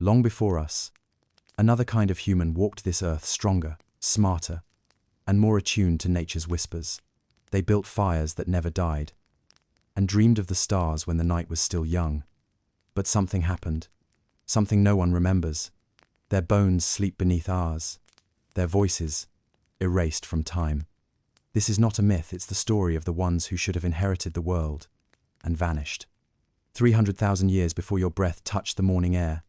Long before us, another kind of human walked this earth stronger, smarter, and more attuned to nature's whispers. They built fires that never died, and dreamed of the stars when the night was still young. But something happened, something no one remembers. Their bones sleep beneath ours, their voices erased from time. This is not a myth, it's the story of the ones who should have inherited the world and vanished. 300,000 years before your breath touched the morning air,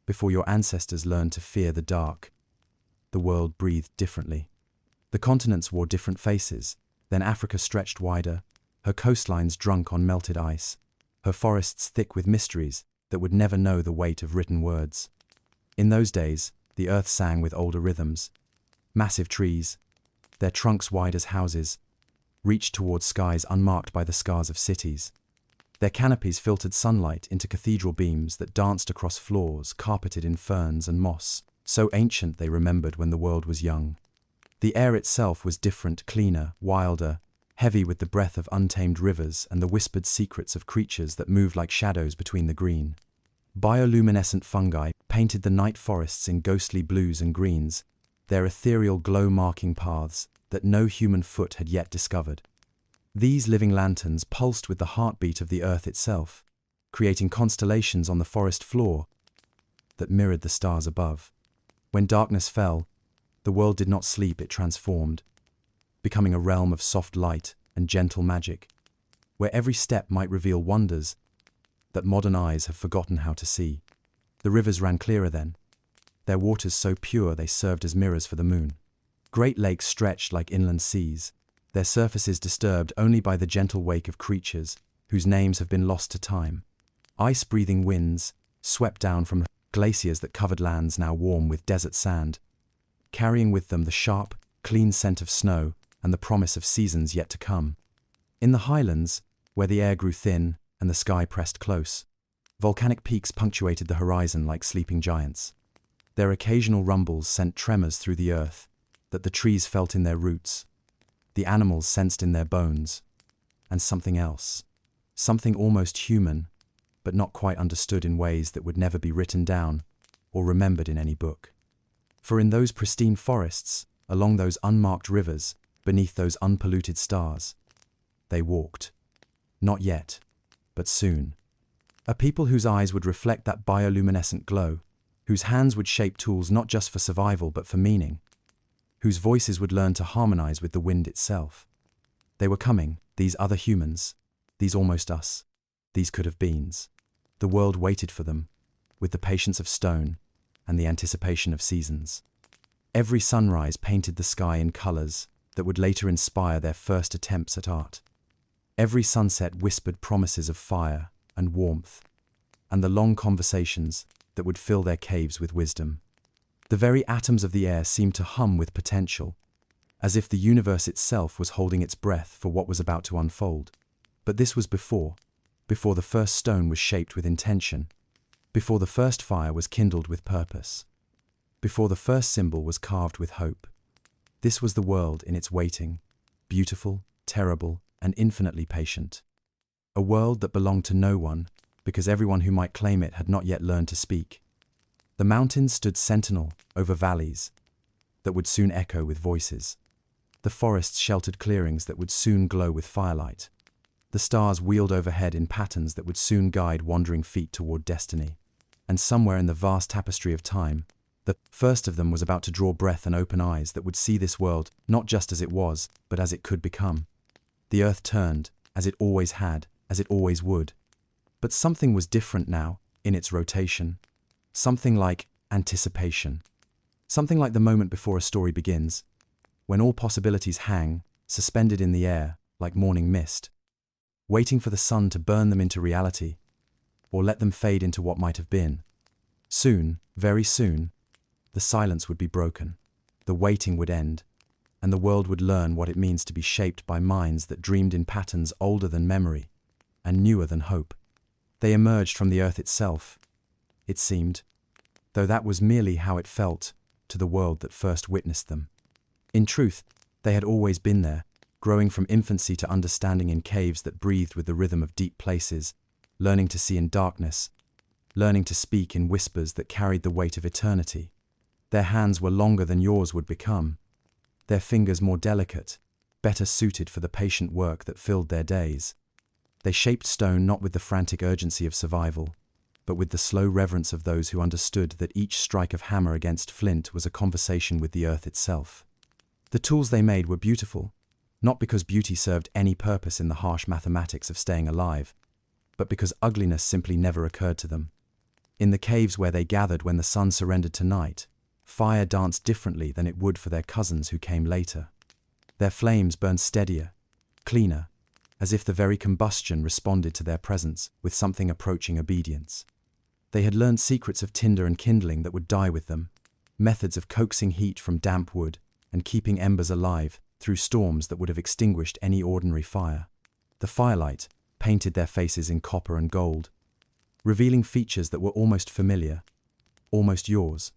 before your ancestors learned to fear the dark, the world breathed differently. The continents wore different faces. Then Africa stretched wider, her coastlines drunk on melted ice, her forests thick with mysteries that would never know the weight of written words. In those days, the earth sang with older rhythms. Massive trees, their trunks wide as houses, reached towards skies unmarked by the scars of cities. Their canopies filtered sunlight into cathedral beams that danced across floors carpeted in ferns and moss, so ancient they remembered when the world was young. The air itself was different, cleaner, wilder, heavy with the breath of untamed rivers and the whispered secrets of creatures that moved like shadows between the green. Bioluminescent fungi painted the night forests in ghostly blues and greens, their ethereal glow marking paths that no human foot had yet discovered. These living lanterns pulsed with the heartbeat of the earth itself, creating constellations on the forest floor that mirrored the stars above. When darkness fell, the world did not sleep, it transformed, becoming a realm of soft light and gentle magic, where every step might reveal wonders that modern eyes have forgotten how to see. The rivers ran clearer then, their waters so pure they served as mirrors for the moon. Great lakes stretched like inland seas, their surfaces disturbed only by the gentle wake of creatures whose names have been lost to time. Ice-breathing winds swept down from glaciers that covered lands now warm with desert sand, carrying with them the sharp, clean scent of snow and the promise of seasons yet to come. In the highlands, where the air grew thin and the sky pressed close, volcanic peaks punctuated the horizon like sleeping giants. Their occasional rumbles sent tremors through the earth that the trees felt in their roots, the animals sensed in their bones, and something else, something almost human, but not quite understood in ways that would never be written down or remembered in any book. For in those pristine forests, along those unmarked rivers, beneath those unpolluted stars, they walked. Not yet, but soon. A people whose eyes would reflect that bioluminescent glow, whose hands would shape tools not just for survival but for meaning, whose voices would learn to harmonize with the wind itself. They were coming, these other humans, these almost us, these could-have-beens. The world waited for them, with the patience of stone and the anticipation of seasons. Every sunrise painted the sky in colors that would later inspire their first attempts at art. Every sunset whispered promises of fire and warmth, and the long conversations that would fill their caves with wisdom. The very atoms of the air seemed to hum with potential, as if the universe itself was holding its breath for what was about to unfold. But this was before the first stone was shaped with intention, before the first fire was kindled with purpose, before the first symbol was carved with hope. This was the world in its waiting, beautiful, terrible, and infinitely patient. A world that belonged to no one, because everyone who might claim it had not yet learned to speak. The mountains stood sentinel over valleys that would soon echo with voices. The forests sheltered clearings that would soon glow with firelight. The stars wheeled overhead in patterns that would soon guide wandering feet toward destiny. And somewhere in the vast tapestry of time, the first of them was about to draw breath and open eyes that would see this world not just as it was, but as it could become. The earth turned, as it always had, as it always would. But something was different now, in its rotation. Something like anticipation. Something like the moment before a story begins, when all possibilities hang, suspended in the air, like morning mist, waiting for the sun to burn them into reality, or let them fade into what might have been. Soon, very soon, the silence would be broken, the waiting would end, and the world would learn what it means to be shaped by minds that dreamed in patterns older than memory and newer than hope. They emerged from the earth itself, it seemed, though that was merely how it felt to the world that first witnessed them. In truth, they had always been there, growing from infancy to understanding in caves that breathed with the rhythm of deep places, learning to see in darkness, learning to speak in whispers that carried the weight of eternity. Their hands were longer than yours would become, their fingers more delicate, better suited for the patient work that filled their days. They shaped stone not with the frantic urgency of survival, but with the slow reverence of those who understood that each strike of hammer against flint was a conversation with the earth itself. The tools they made were beautiful, not because beauty served any purpose in the harsh mathematics of staying alive, but because ugliness simply never occurred to them. In the caves where they gathered when the sun surrendered to night, fire danced differently than it would for their cousins who came later. Their flames burned steadier, cleaner, as if the very combustion responded to their presence with something approaching obedience. They had learned secrets of tinder and kindling that would die with them, methods of coaxing heat from damp wood and keeping embers alive through storms that would have extinguished any ordinary fire. The firelight painted their faces in copper and gold, revealing features that were almost familiar, almost yours,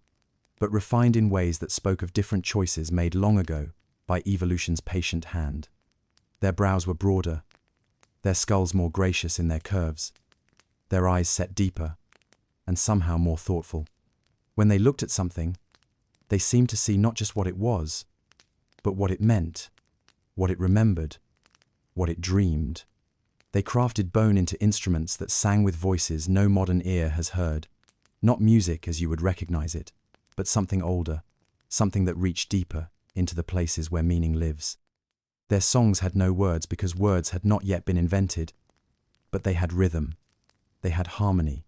but refined in ways that spoke of different choices made long ago by evolution's patient hand. Their brows were broader, their skulls more gracious in their curves, their eyes set deeper, and somehow more thoughtful. When they looked at something, they seemed to see not just what it was, but what it meant, what it remembered, what it dreamed. They crafted bone into instruments that sang with voices no modern ear has heard, not music as you would recognize it, but something older, something that reached deeper into the places where meaning lives. Their songs had no words because words had not yet been invented, but they had rhythm, they had harmony,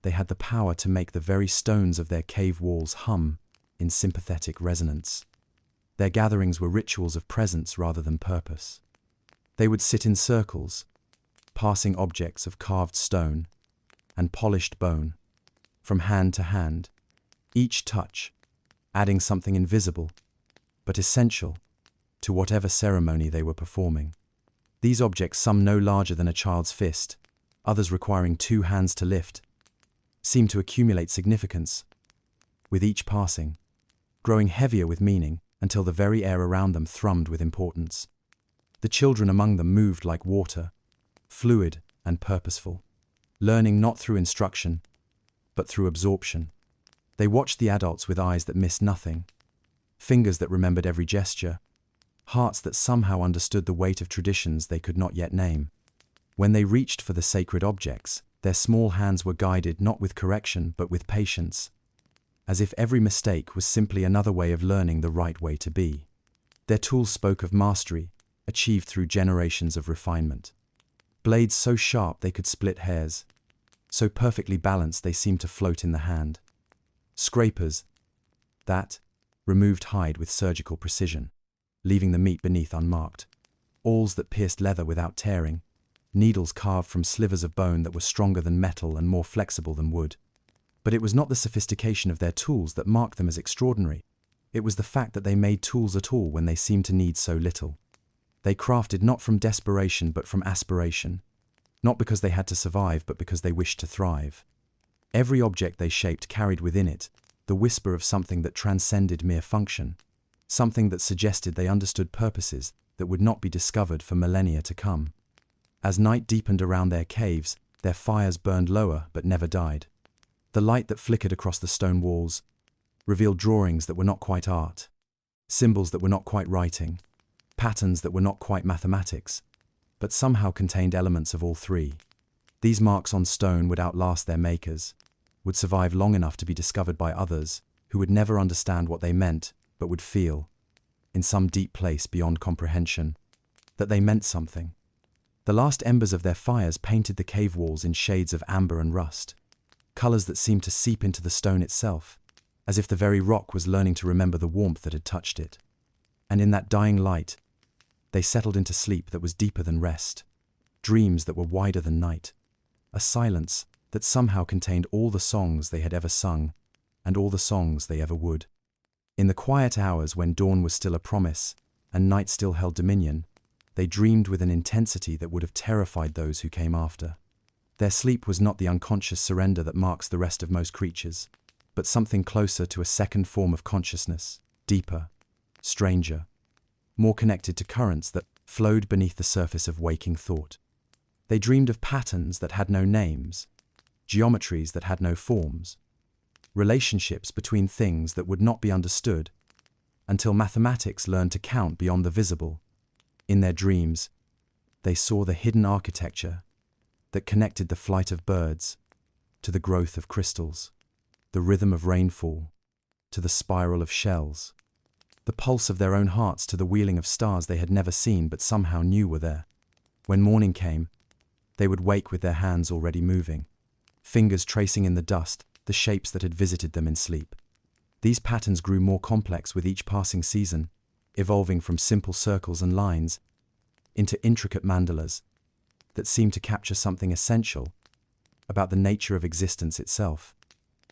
they had the power to make the very stones of their cave walls hum in sympathetic resonance. Their gatherings were rituals of presence rather than purpose. They would sit in circles, passing objects of carved stone and polished bone, from hand to hand, each touch adding something invisible, but essential, to whatever ceremony they were performing. These objects, some no larger than a child's fist, others requiring 2 hands to lift, seemed to accumulate significance, with each passing, growing heavier with meaning until the very air around them thrummed with importance. The children among them moved like water, fluid and purposeful, learning not through instruction, but through absorption. They watched the adults with eyes that missed nothing, fingers that remembered every gesture, hearts that somehow understood the weight of traditions they could not yet name. When they reached for the sacred objects, their small hands were guided not with correction but with patience, as if every mistake was simply another way of learning the right way to be. Their tools spoke of mastery, achieved through generations of refinement. Blades so sharp they could split hairs, so perfectly balanced they seemed to float in the hand. Scrapers that removed hide with surgical precision, leaving the meat beneath unmarked. Awls that pierced leather without tearing, needles carved from slivers of bone that were stronger than metal and more flexible than wood. But it was not the sophistication of their tools that marked them as extraordinary. It was the fact that they made tools at all when they seemed to need so little. They crafted not from desperation but from aspiration, not because they had to survive but because they wished to thrive. Every object they shaped carried within it the whisper of something that transcended mere function, something that suggested they understood purposes that would not be discovered for millennia to come. As night deepened around their caves, their fires burned lower but never died. The light that flickered across the stone walls revealed drawings that were not quite art, symbols that were not quite writing, patterns that were not quite mathematics, but somehow contained elements of all three. These marks on stone would outlast their makers, would survive long enough to be discovered by others who would never understand what they meant, but would feel, in some deep place beyond comprehension, that they meant something. The last embers of their fires painted the cave walls in shades of amber and rust, colors that seemed to seep into the stone itself, as if the very rock was learning to remember the warmth that had touched it. And in that dying light, they settled into sleep that was deeper than rest, dreams that were wider than night, a silence that somehow contained all the songs they had ever sung and all the songs they ever would. In the quiet hours when dawn was still a promise and night still held dominion, they dreamed with an intensity that would have terrified those who came after. Their sleep was not the unconscious surrender that marks the rest of most creatures, but something closer to a second form of consciousness, deeper, stranger, more connected to currents that flowed beneath the surface of waking thought. They dreamed of patterns that had no names, geometries that had no forms, relationships between things that would not be understood until mathematics learned to count beyond the visible. In their dreams, they saw the hidden architecture that connected the flight of birds to the growth of crystals, the rhythm of rainfall to the spiral of shells, the pulse of their own hearts to the wheeling of stars they had never seen but somehow knew were there. When morning came, they would wake with their hands already moving, fingers tracing in the dust the shapes that had visited them in sleep. These patterns grew more complex with each passing season, evolving from simple circles and lines into intricate mandalas that seemed to capture something essential about the nature of existence itself.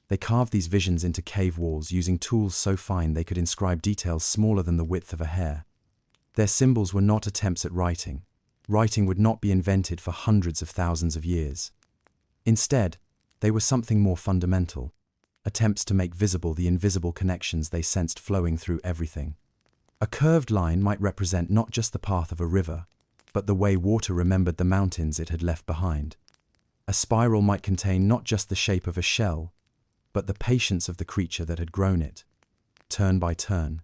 They carved these visions into cave walls using tools so fine they could inscribe details smaller than the width of a hair. Their symbols were not attempts at writing. Writing would not be invented for hundreds of thousands of years. Instead, they were something more fundamental, attempts to make visible the invisible connections they sensed flowing through everything. A curved line might represent not just the path of a river, but the way water remembered the mountains it had left behind. A spiral might contain not just the shape of a shell, but the patience of the creature that had grown it, turn by turn,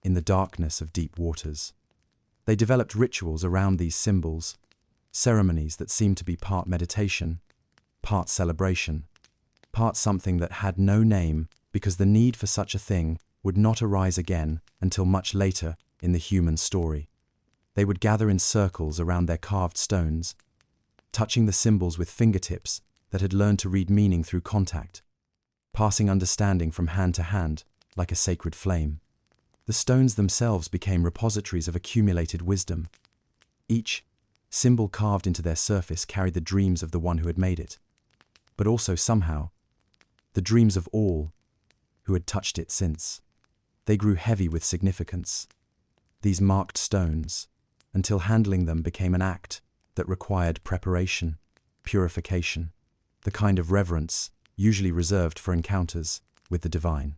in the darkness of deep waters. They developed rituals around these symbols, ceremonies that seemed to be part meditation, part celebration, part something that had no name because the need for such a thing would not arise again until much later in the human story. They would gather in circles around their carved stones, touching the symbols with fingertips that had learned to read meaning through contact, passing understanding from hand to hand like a sacred flame. The stones themselves became repositories of accumulated wisdom. Each symbol carved into their surface carried the dreams of the one who had made it, but also somehow the dreams of all who had touched it since. They grew heavy with significance, these marked stones, until handling them became an act that required preparation, purification, the kind of reverence usually reserved for encounters with the divine.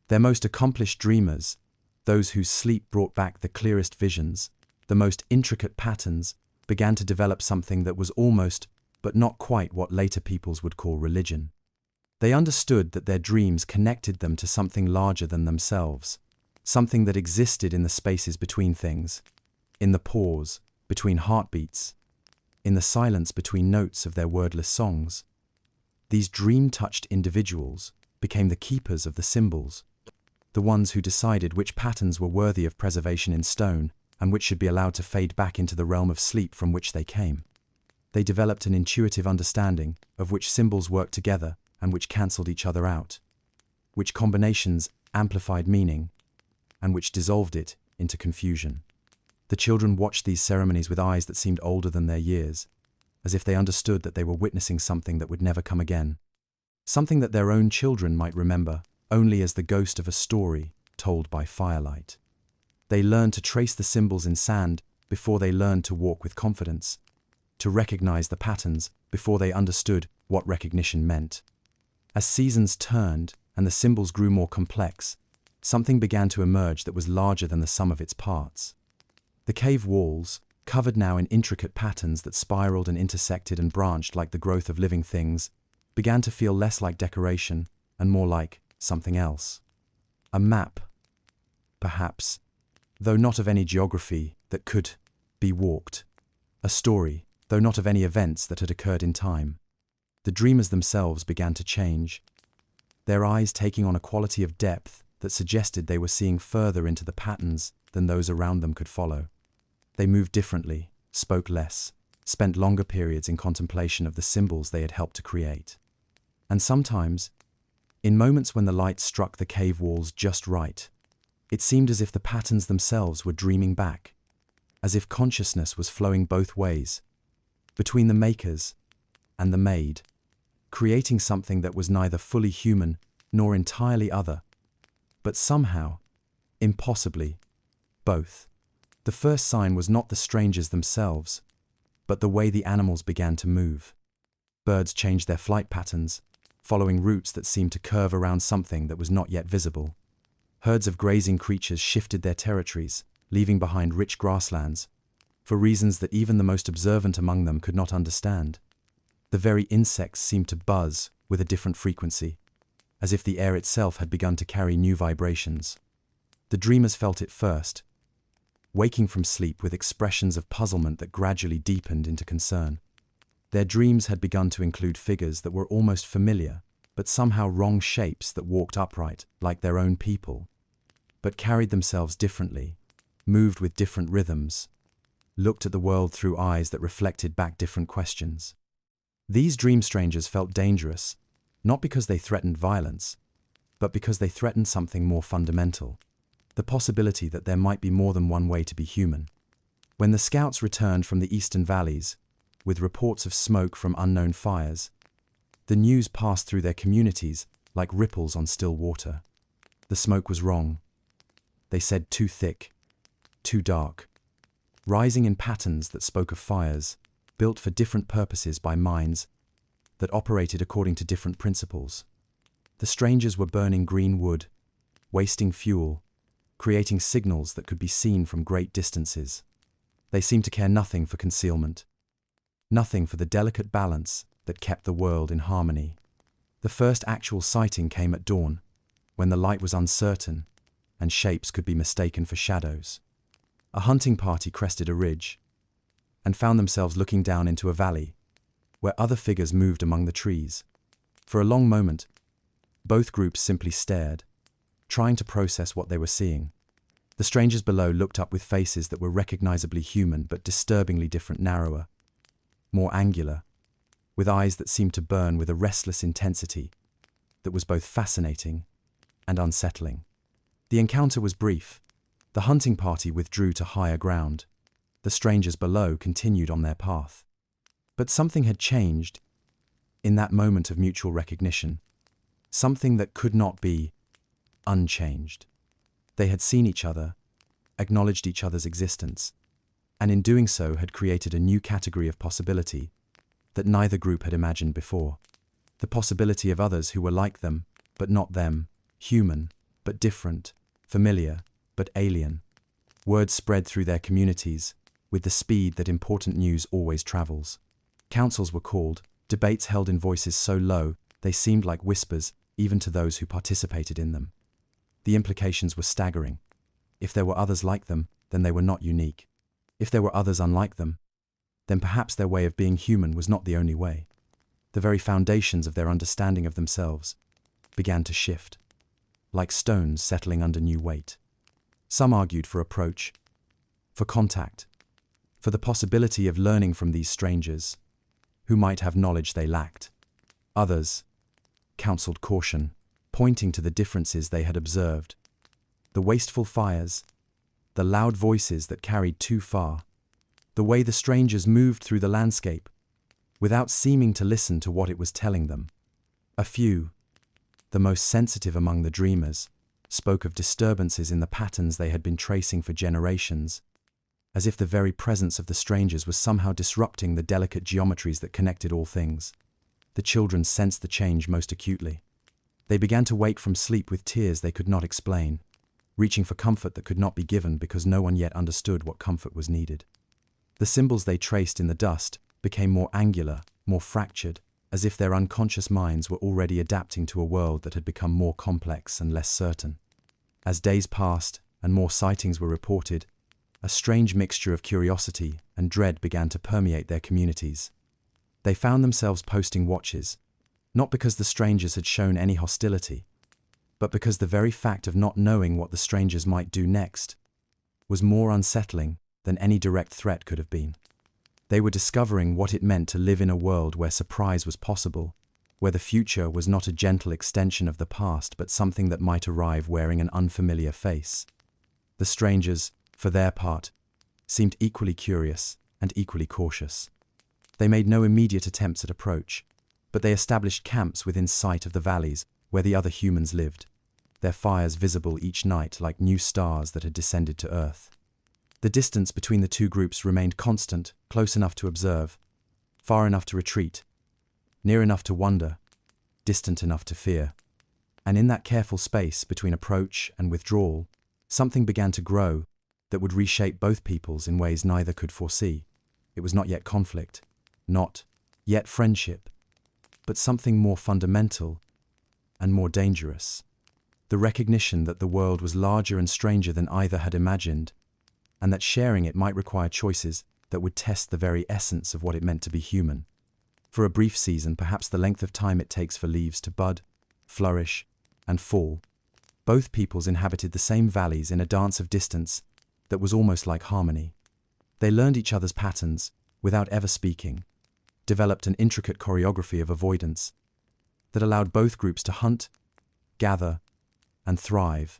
Their most accomplished dreamers, those whose sleep brought back the clearest visions, the most intricate patterns, began to develop something that was almost, but not quite what later peoples would call religion. They understood that their dreams connected them to something larger than themselves, something that existed in the spaces between things, in the pause between heartbeats, in the silence between notes of their wordless songs. These dream-touched individuals became the keepers of the symbols, the ones who decided which patterns were worthy of preservation in stone and which should be allowed to fade back into the realm of sleep from which they came. They developed an intuitive understanding of which symbols worked together and which cancelled each other out, which combinations amplified meaning, and which dissolved it into confusion. The children watched these ceremonies with eyes that seemed older than their years, as if they understood that they were witnessing something that would never come again, something that their own children might remember only as the ghost of a story told by firelight. They learned to trace the symbols in sand before they learned to walk with confidence, to recognize the patterns before they understood what recognition meant. As seasons turned and the symbols grew more complex, something began to emerge that was larger than the sum of its parts. The cave walls, covered now in intricate patterns that spiraled and intersected and branched like the growth of living things, began to feel less like decoration and more like something else. A map, perhaps, though not of any geography that could be walked. A story, though not of any events that had occurred in time. The dreamers themselves began to change, their eyes taking on a quality of depth that suggested they were seeing further into the patterns than those around them could follow. They moved differently, spoke less, spent longer periods in contemplation of the symbols they had helped to create. And sometimes, in moments when the light struck the cave walls just right, it seemed as if the patterns themselves were dreaming back, as if consciousness was flowing both ways, between the makers and the made, creating something that was neither fully human nor entirely other, but somehow, impossibly, both. The first sign was not the strangers themselves, but the way the animals began to move. Birds changed their flight patterns, following routes that seemed to curve around something that was not yet visible. Herds of grazing creatures shifted their territories, leaving behind rich grasslands, for reasons that even the most observant among them could not understand. The very insects seemed to buzz with a different frequency, as if the air itself had begun to carry new vibrations. The dreamers felt it first, waking from sleep with expressions of puzzlement that gradually deepened into concern. Their dreams had begun to include figures that were almost familiar, but somehow wrong shapes that walked upright, like their own people, but carried themselves differently, moved with different rhythms, looked at the world through eyes that reflected back different questions. These dream strangers felt dangerous, not because they threatened violence, but because they threatened something more fundamental, the possibility that there might be more than one way to be human. When the scouts returned from the eastern valleys, with reports of smoke from unknown fires, the news passed through their communities like ripples on still water. The smoke was wrong. They said too thick, too dark, rising in patterns that spoke of fires, built for different purposes by minds that operated according to different principles. The strangers were burning green wood, wasting fuel, creating signals that could be seen from great distances. They seemed to care nothing for concealment, nothing for the delicate balance that kept the world in harmony. The first actual sighting came at dawn, when the light was uncertain and shapes could be mistaken for shadows. A hunting party crested a ridge and found themselves looking down into a valley where other figures moved among the trees. For a long moment, both groups simply stared, trying to process what they were seeing. The strangers below looked up with faces that were recognizably human but disturbingly different, narrower, more angular, with eyes that seemed to burn with a restless intensity that was both fascinating and unsettling. The encounter was brief. The hunting party withdrew to higher ground. The strangers below continued on their path. But something had changed in that moment of mutual recognition, something that could not be unchanged. They had seen each other, acknowledged each other's existence, and in doing so had created a new category of possibility that neither group had imagined before. The possibility of others who were like them, but not them, human, but different, familiar, but alien. Word spread through their communities with the speed that important news always travels. Councils were called, debates held in voices so low they seemed like whispers even to those who participated in them. The implications were staggering. If there were others like them, then they were not unique. If there were others unlike them, then perhaps their way of being human was not the only way. The very foundations of their understanding of themselves began to shift, like stones settling under new weight. Some argued for approach, for contact, for the possibility of learning from these strangers, who might have knowledge they lacked. Others counseled caution, pointing to the differences they had observed, the wasteful fires, the loud voices that carried too far, the way the strangers moved through the landscape, without seeming to listen to what it was telling them. A few, the most sensitive among the dreamers, spoke of disturbances in the patterns they had been tracing for generations, as if the very presence of the strangers was somehow disrupting the delicate geometries that connected all things. The children sensed the change most acutely. They began to wake from sleep with tears they could not explain, reaching for comfort that could not be given because no one yet understood what comfort was needed. The symbols they traced in the dust became more angular, more fractured, as if their unconscious minds were already adapting to a world that had become more complex and less certain. As days passed and more sightings were reported, a strange mixture of curiosity and dread began to permeate their communities. They found themselves posting watches, not because the strangers had shown any hostility, but because the very fact of not knowing what the strangers might do next was more unsettling than any direct threat could have been. They were discovering what it meant to live in a world where surprise was possible, where the future was not a gentle extension of the past but something that might arrive wearing an unfamiliar face. The strangers, for their part, seemed equally curious and equally cautious. They made no immediate attempts at approach, but they established camps within sight of the valleys where the other humans lived, their fires visible each night like new stars that had descended to Earth. The distance between the two groups remained constant, close enough to observe, far enough to retreat, near enough to wonder, distant enough to fear. And in that careful space between approach and withdrawal, something began to grow that would reshape both peoples in ways neither could foresee. It was not yet conflict, not yet friendship, but something more fundamental and more dangerous. The recognition that the world was larger and stranger than either had imagined, and that sharing it might require choices that would test the very essence of what it meant to be human. For a brief season, perhaps the length of time it takes for leaves to bud, flourish, and fall, both peoples inhabited the same valleys in a dance of distance that was almost like harmony. They learned each other's patterns without ever speaking, developed an intricate choreography of avoidance that allowed both groups to hunt, gather, and thrive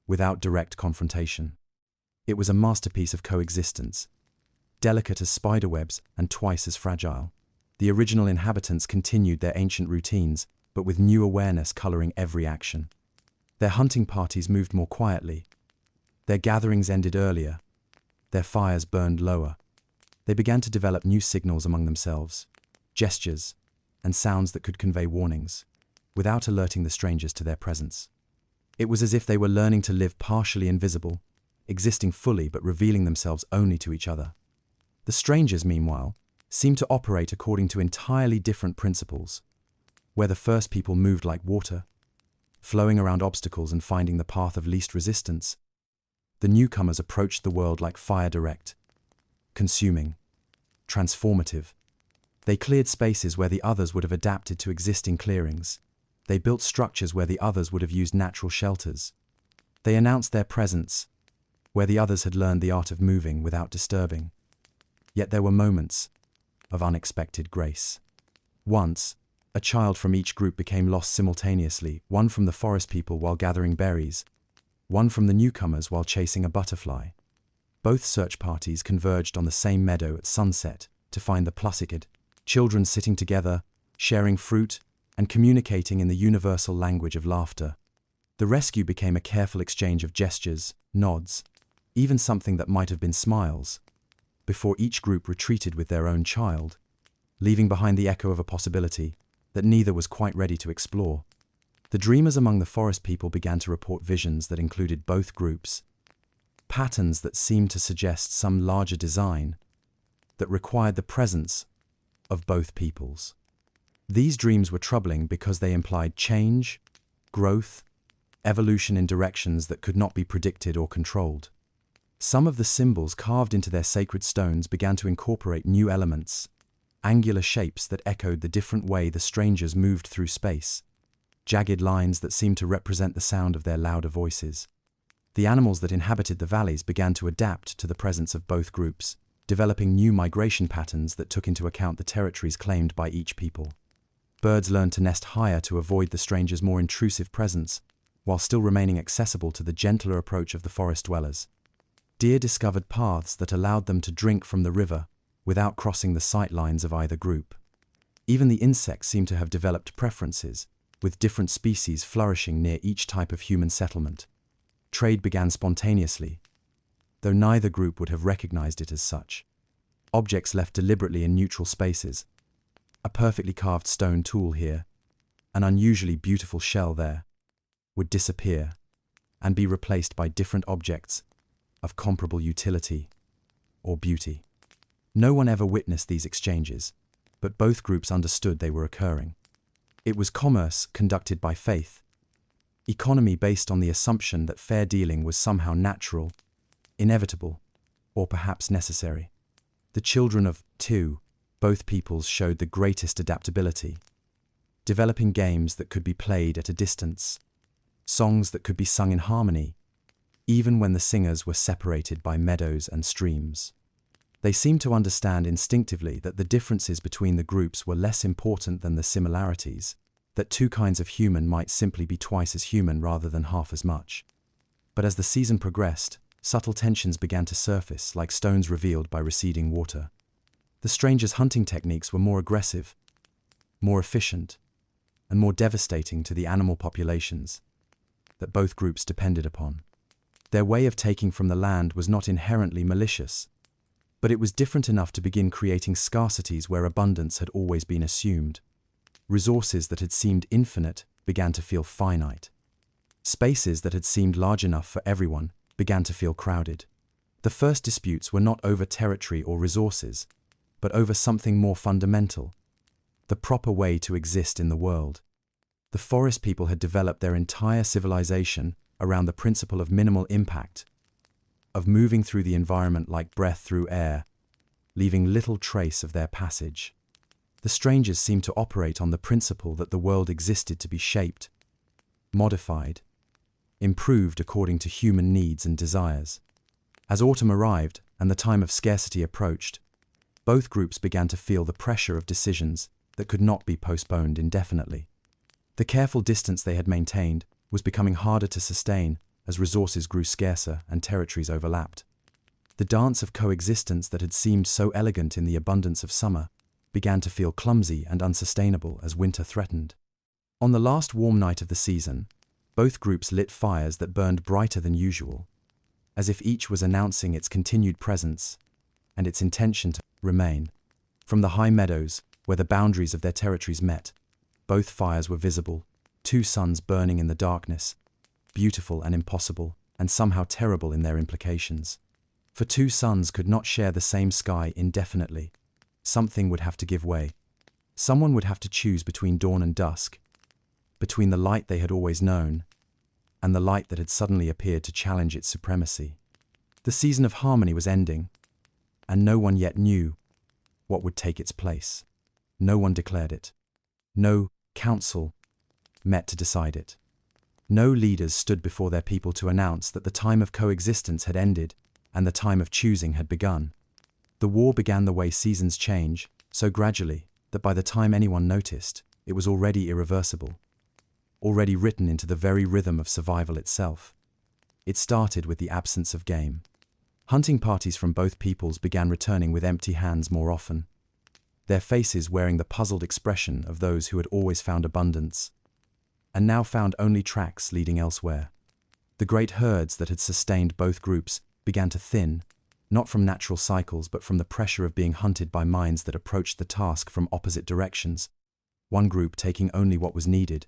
without direct confrontation. It was a masterpiece of coexistence, delicate as spiderwebs and twice as fragile. The original inhabitants continued their ancient routines, but with new awareness coloring every action. Their hunting parties moved more quietly. Their gatherings ended earlier. Their fires burned lower. They began to develop new signals among themselves, gestures, and sounds that could convey warnings, without alerting the strangers to their presence. It was as if they were learning to live partially invisible, existing fully but revealing themselves only to each other. The strangers, meanwhile, seemed to operate according to entirely different principles. Where the first people moved like water, flowing around obstacles and finding the path of least resistance, the newcomers approached the world like fire, direct, consuming, transformative. They cleared spaces where the others would have adapted to existing clearings. They built structures where the others would have used natural shelters. They announced their presence where the others had learned the art of moving without disturbing. Yet there were moments of unexpected grace. Once, a child from each group became lost simultaneously, one from the forest people while gathering berries, one from the newcomers while chasing a butterfly. Both search parties converged on the same meadow at sunset to find the plucked children sitting together, sharing fruit, and communicating in the universal language of laughter. The rescue became a careful exchange of gestures, nods, even something that might have been smiles, before each group retreated with their own child, leaving behind the echo of a possibility that neither was quite ready to explore. The dreamers among the forest people began to report visions that included both groups, patterns that seemed to suggest some larger design that required the presence of both peoples. These dreams were troubling because they implied change, growth, evolution in directions that could not be predicted or controlled. Some of the symbols carved into their sacred stones began to incorporate new elements, angular shapes that echoed the different way the strangers moved through space, jagged lines that seemed to represent the sound of their louder voices. The animals that inhabited the valleys began to adapt to the presence of both groups, developing new migration patterns that took into account the territories claimed by each people. Birds learned to nest higher to avoid the strangers' more intrusive presence, while still remaining accessible to the gentler approach of the forest dwellers. Deer discovered paths that allowed them to drink from the river without crossing the sight lines of either group. Even the insects seemed to have developed preferences, with different species flourishing near each type of human settlement. Trade began spontaneously, though neither group would have recognized it as such. Objects left deliberately in neutral spaces, a perfectly carved stone tool here, an unusually beautiful shell there, would disappear and be replaced by different objects of comparable utility or beauty. No one ever witnessed these exchanges, but both groups understood they were occurring. It was commerce conducted by faith, economy based on the assumption that fair dealing was somehow natural, inevitable, or perhaps necessary. The children of both peoples showed the greatest adaptability, developing games that could be played at a distance, songs that could be sung in harmony, even when the singers were separated by meadows and streams. They seemed to understand instinctively that the differences between the groups were less important than the similarities, that two kinds of human might simply be twice as human rather than half as much. But as the season progressed, subtle tensions began to surface like stones revealed by receding water. The strangers' hunting techniques were more aggressive, more efficient, and more devastating to the animal populations that both groups depended upon. Their way of taking from the land was not inherently malicious, but it was different enough to begin creating scarcities where abundance had always been assumed. Resources that had seemed infinite began to feel finite. Spaces that had seemed large enough for everyone began to feel crowded. The first disputes were not over territory or resources, but over something more fundamental, the proper way to exist in the world. The forest people had developed their entire civilization around the principle of minimal impact, of moving through the environment like breath through air, leaving little trace of their passage. The strangers seemed to operate on the principle that the world existed to be shaped, modified, improved according to human needs and desires. As autumn arrived and the time of scarcity approached, both groups began to feel the pressure of decisions that could not be postponed indefinitely. The careful distance they had maintained was becoming harder to sustain as resources grew scarcer and territories overlapped. The dance of coexistence that had seemed so elegant in the abundance of summer began to feel clumsy and unsustainable as winter threatened. On the last warm night of the season, both groups lit fires that burned brighter than usual, as if each was announcing its continued presence and its intention to remain. From the high meadows, where the boundaries of their territories met, both fires were visible, two suns burning in the darkness, beautiful and impossible, and somehow terrible in their implications. For two suns could not share the same sky indefinitely. Something would have to give way. Someone would have to choose between dawn and dusk, between the light they had always known and the light that had suddenly appeared to challenge its supremacy. The season of harmony was ending, and no one yet knew what would take its place. No one declared it. No council met to decide it. No leaders stood before their people to announce that the time of coexistence had ended and the time of choosing had begun. The war began the way seasons change, so gradually that by the time anyone noticed, it was already irreversible, already written into the very rhythm of survival itself. It started with the absence of game. Hunting parties from both peoples began returning with empty hands more often, their faces wearing the puzzled expression of those who had always found abundance, and now found only tracks leading elsewhere. The great herds that had sustained both groups began to thin, not from natural cycles but from the pressure of being hunted by minds that approached the task from opposite directions, one group taking only what was needed,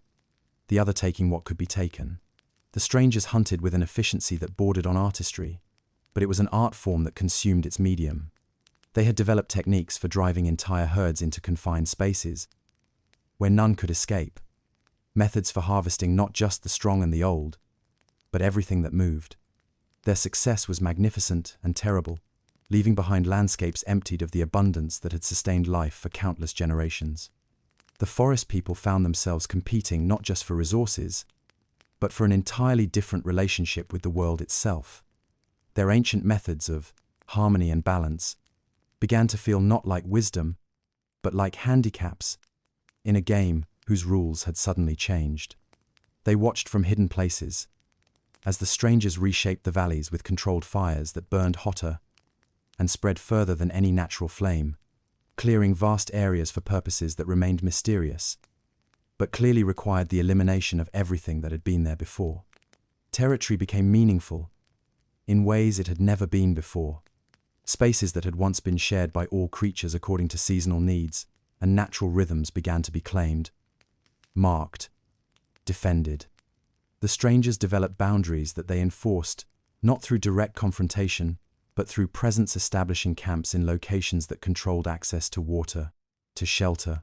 the other taking what could be taken. The strangers hunted with an efficiency that bordered on artistry, but it was an art form that consumed its medium. They had developed techniques for driving entire herds into confined spaces, where none could escape, methods for harvesting not just the strong and the old, but everything that moved. Their success was magnificent and terrible, leaving behind landscapes emptied of the abundance that had sustained life for countless generations. The forest people found themselves competing not just for resources, but for an entirely different relationship with the world itself. Their ancient methods of harmony and balance began to feel not like wisdom, but like handicaps in a game whose rules had suddenly changed. They watched from hidden places, as the strangers reshaped the valleys with controlled fires that burned hotter and spread further than any natural flame, clearing vast areas for purposes that remained mysterious, but clearly required the elimination of everything that had been there before. Territory became meaningful in ways it had never been before. Spaces that had once been shared by all creatures according to seasonal needs and natural rhythms began to be claimed, marked, defended. The strangers developed boundaries that they enforced, not through direct confrontation, but through presence establishing camps in locations that controlled access to water, to shelter,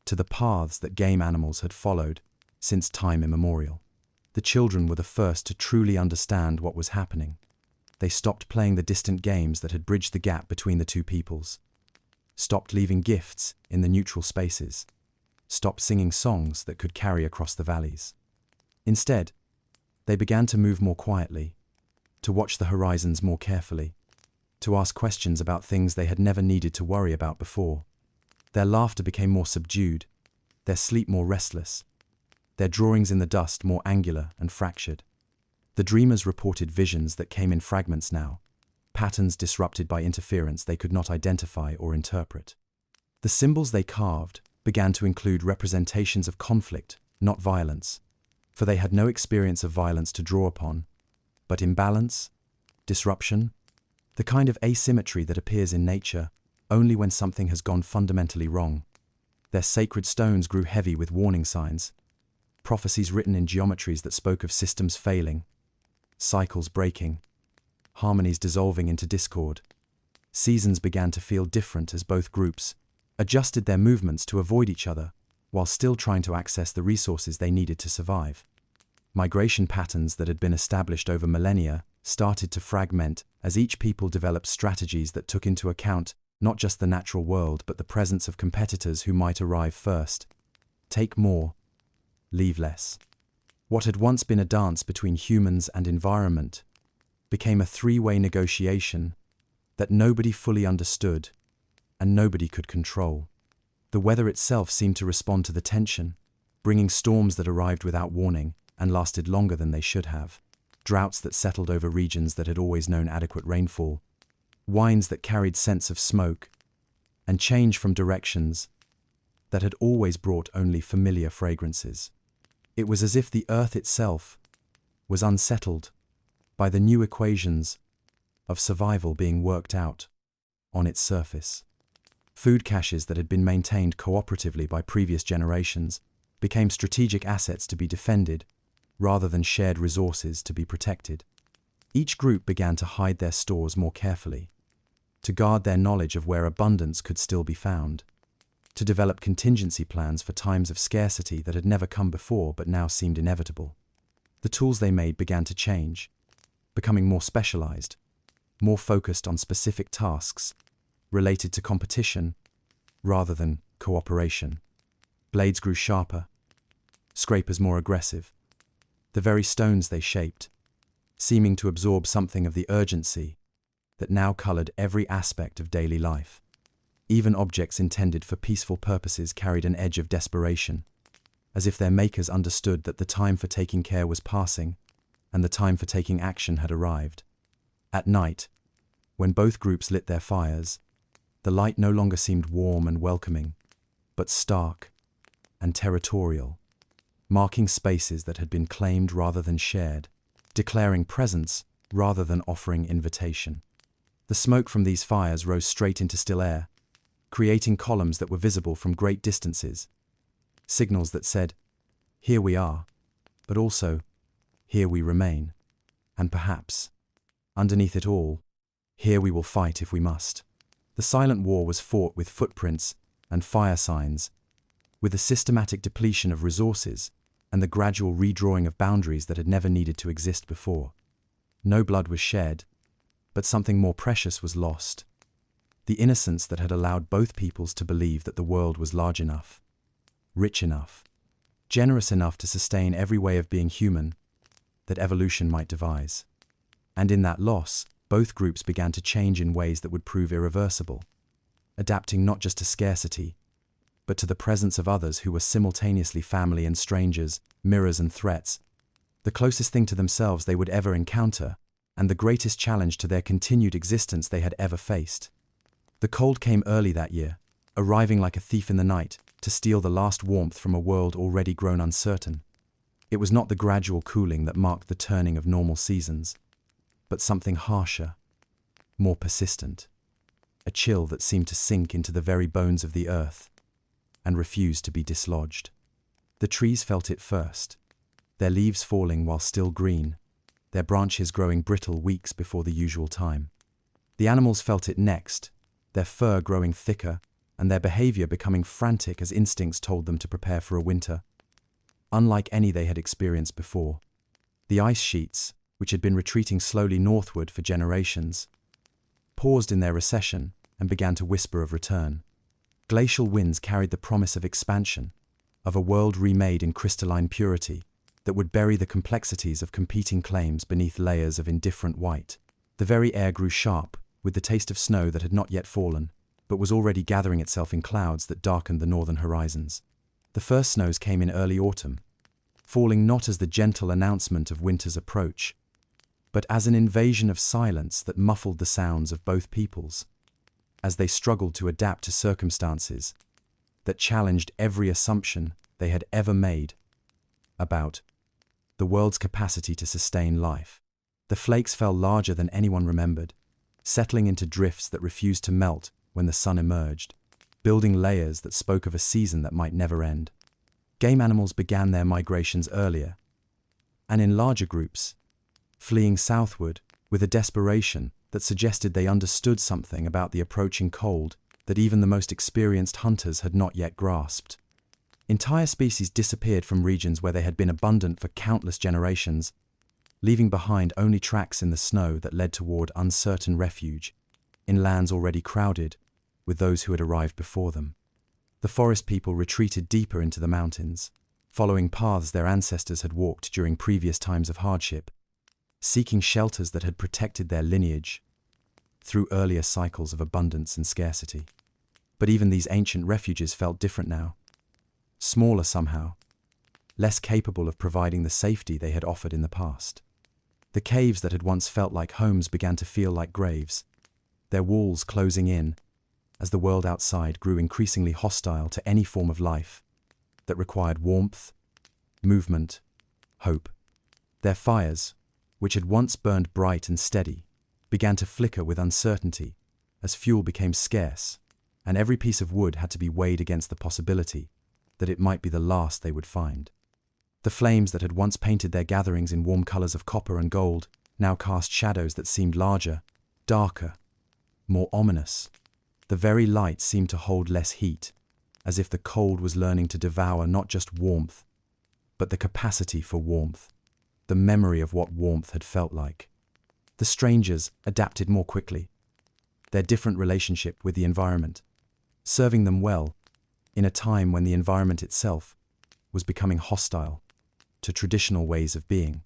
to the paths that game animals had followed since time immemorial. The children were the first to truly understand what was happening. They stopped playing the distant games that had bridged the gap between the two peoples, stopped leaving gifts in the neutral spaces, stopped singing songs that could carry across the valleys. Instead, they began to move more quietly, to watch the horizons more carefully, to ask questions about things they had never needed to worry about before. Their laughter became more subdued, their sleep more restless, their drawings in the dust more angular and fractured. The dreamers reported visions that came in fragments now, patterns disrupted by interference they could not identify or interpret. The symbols they carved began to include representations of conflict, not violence, for they had no experience of violence to draw upon, but imbalance, disruption, the kind of asymmetry that appears in nature only when something has gone fundamentally wrong. Their sacred stones grew heavy with warning signs, prophecies written in geometries that spoke of systems failing, cycles breaking, harmonies dissolving into discord. Seasons began to feel different as both groups adjusted their movements to avoid each other, while still trying to access the resources they needed to survive. Migration patterns that had been established over millennia started to fragment as each people developed strategies that took into account not just the natural world but the presence of competitors who might arrive first. Take more, leave less. What had once been a dance between humans and environment became a three-way negotiation that nobody fully understood and nobody could control. The weather itself seemed to respond to the tension, bringing storms that arrived without warning and lasted longer than they should have, droughts that settled over regions that had always known adequate rainfall, winds that carried scents of smoke, and change from directions that had always brought only familiar fragrances. It was as if the earth itself was unsettled by the new equations of survival being worked out on its surface. Food caches that had been maintained cooperatively by previous generations became strategic assets to be defended rather than shared resources to be protected. Each group began to hide their stores more carefully, to guard their knowledge of where abundance could still be found, to develop contingency plans for times of scarcity that had never come before but now seemed inevitable. The tools they made began to change, becoming more specialized, more focused on specific tasks related to competition rather than cooperation. Blades grew sharper, scrapers more aggressive. The very stones they shaped, seeming to absorb something of the urgency that now colored every aspect of daily life. Even objects intended for peaceful purposes carried an edge of desperation, as if their makers understood that the time for taking care was passing and the time for taking action had arrived. At night, when both groups lit their fires, the light no longer seemed warm and welcoming, but stark and territorial, marking spaces that had been claimed rather than shared, declaring presence rather than offering invitation. The smoke from these fires rose straight into still air, creating columns that were visible from great distances, signals that said, "Here we are," but also, "Here we remain," and perhaps, underneath it all, "Here we will fight if we must." The silent war was fought with footprints and fire signs, with the systematic depletion of resources and the gradual redrawing of boundaries that had never needed to exist before. No blood was shed, but something more precious was lost. The innocence that had allowed both peoples to believe that the world was large enough, rich enough, generous enough to sustain every way of being human that evolution might devise. And in that loss, both groups began to change in ways that would prove irreversible, adapting not just to scarcity, but to the presence of others who were simultaneously family and strangers, mirrors and threats, the closest thing to themselves they would ever encounter, and the greatest challenge to their continued existence they had ever faced. The cold came early that year, arriving like a thief in the night to steal the last warmth from a world already grown uncertain. It was not the gradual cooling that marked the turning of normal seasons, but something harsher, more persistent, a chill that seemed to sink into the very bones of the earth and refused to be dislodged. The trees felt it first, their leaves falling while still green, their branches growing brittle weeks before the usual time. The animals felt it next, their fur growing thicker and their behavior becoming frantic as instincts told them to prepare for a winter, unlike any they had experienced before. The ice sheets, which had been retreating slowly northward for generations, paused in their recession and began to whisper of return. Glacial winds carried the promise of expansion, of a world remade in crystalline purity that would bury the complexities of competing claims beneath layers of indifferent white. The very air grew sharp, with the taste of snow that had not yet fallen, but was already gathering itself in clouds that darkened the northern horizons. The first snows came in early autumn, falling not as the gentle announcement of winter's approach, but as an invasion of silence that muffled the sounds of both peoples, as they struggled to adapt to circumstances that challenged every assumption they had ever made about the world's capacity to sustain life. The flakes fell larger than anyone remembered, settling into drifts that refused to melt when the sun emerged, building layers that spoke of a season that might never end. Game animals began their migrations earlier, and in larger groups, fleeing southward with a desperation that suggested they understood something about the approaching cold that even the most experienced hunters had not yet grasped. Entire species disappeared from regions where they had been abundant for countless generations, leaving behind only tracks in the snow that led toward uncertain refuge, in lands already crowded with those who had arrived before them. The forest people retreated deeper into the mountains, following paths their ancestors had walked during previous times of hardship, seeking shelters that had protected their lineage through earlier cycles of abundance and scarcity. But even these ancient refuges felt different now. Smaller somehow, less capable of providing the safety they had offered in the past. The caves that had once felt like homes began to feel like graves, their walls closing in as the world outside grew increasingly hostile to any form of life that required warmth, movement, hope. Their fires, which had once burned bright and steady, began to flicker with uncertainty as fuel became scarce, and every piece of wood had to be weighed against the possibility that it might be the last they would find. The flames that had once painted their gatherings in warm colors of copper and gold now cast shadows that seemed larger, darker, more ominous. The very light seemed to hold less heat, as if the cold was learning to devour not just warmth, but the capacity for warmth, the memory of what warmth had felt like. The strangers adapted more quickly, their different relationship with the environment, serving them well in a time when the environment itself was becoming hostile to traditional ways of being.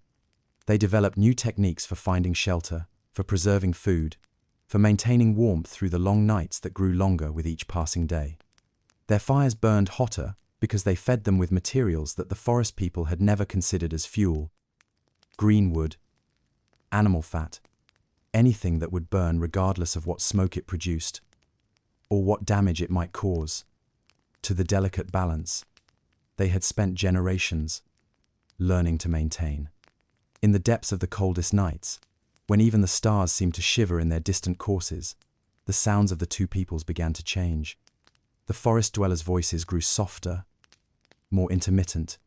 They developed new techniques for finding shelter, for preserving food, for maintaining warmth through the long nights that grew longer with each passing day. Their fires burned hotter because they fed them with materials that the forest people had never considered as fuel: green wood, animal fat, anything that would burn regardless of what smoke it produced, or what damage it might cause to the delicate balance they had spent generations learning to maintain. In the depths of the coldest nights, when even the stars seemed to shiver in their distant courses, the sounds of the two peoples began to change. The forest dwellers' voices grew softer, more intermittent,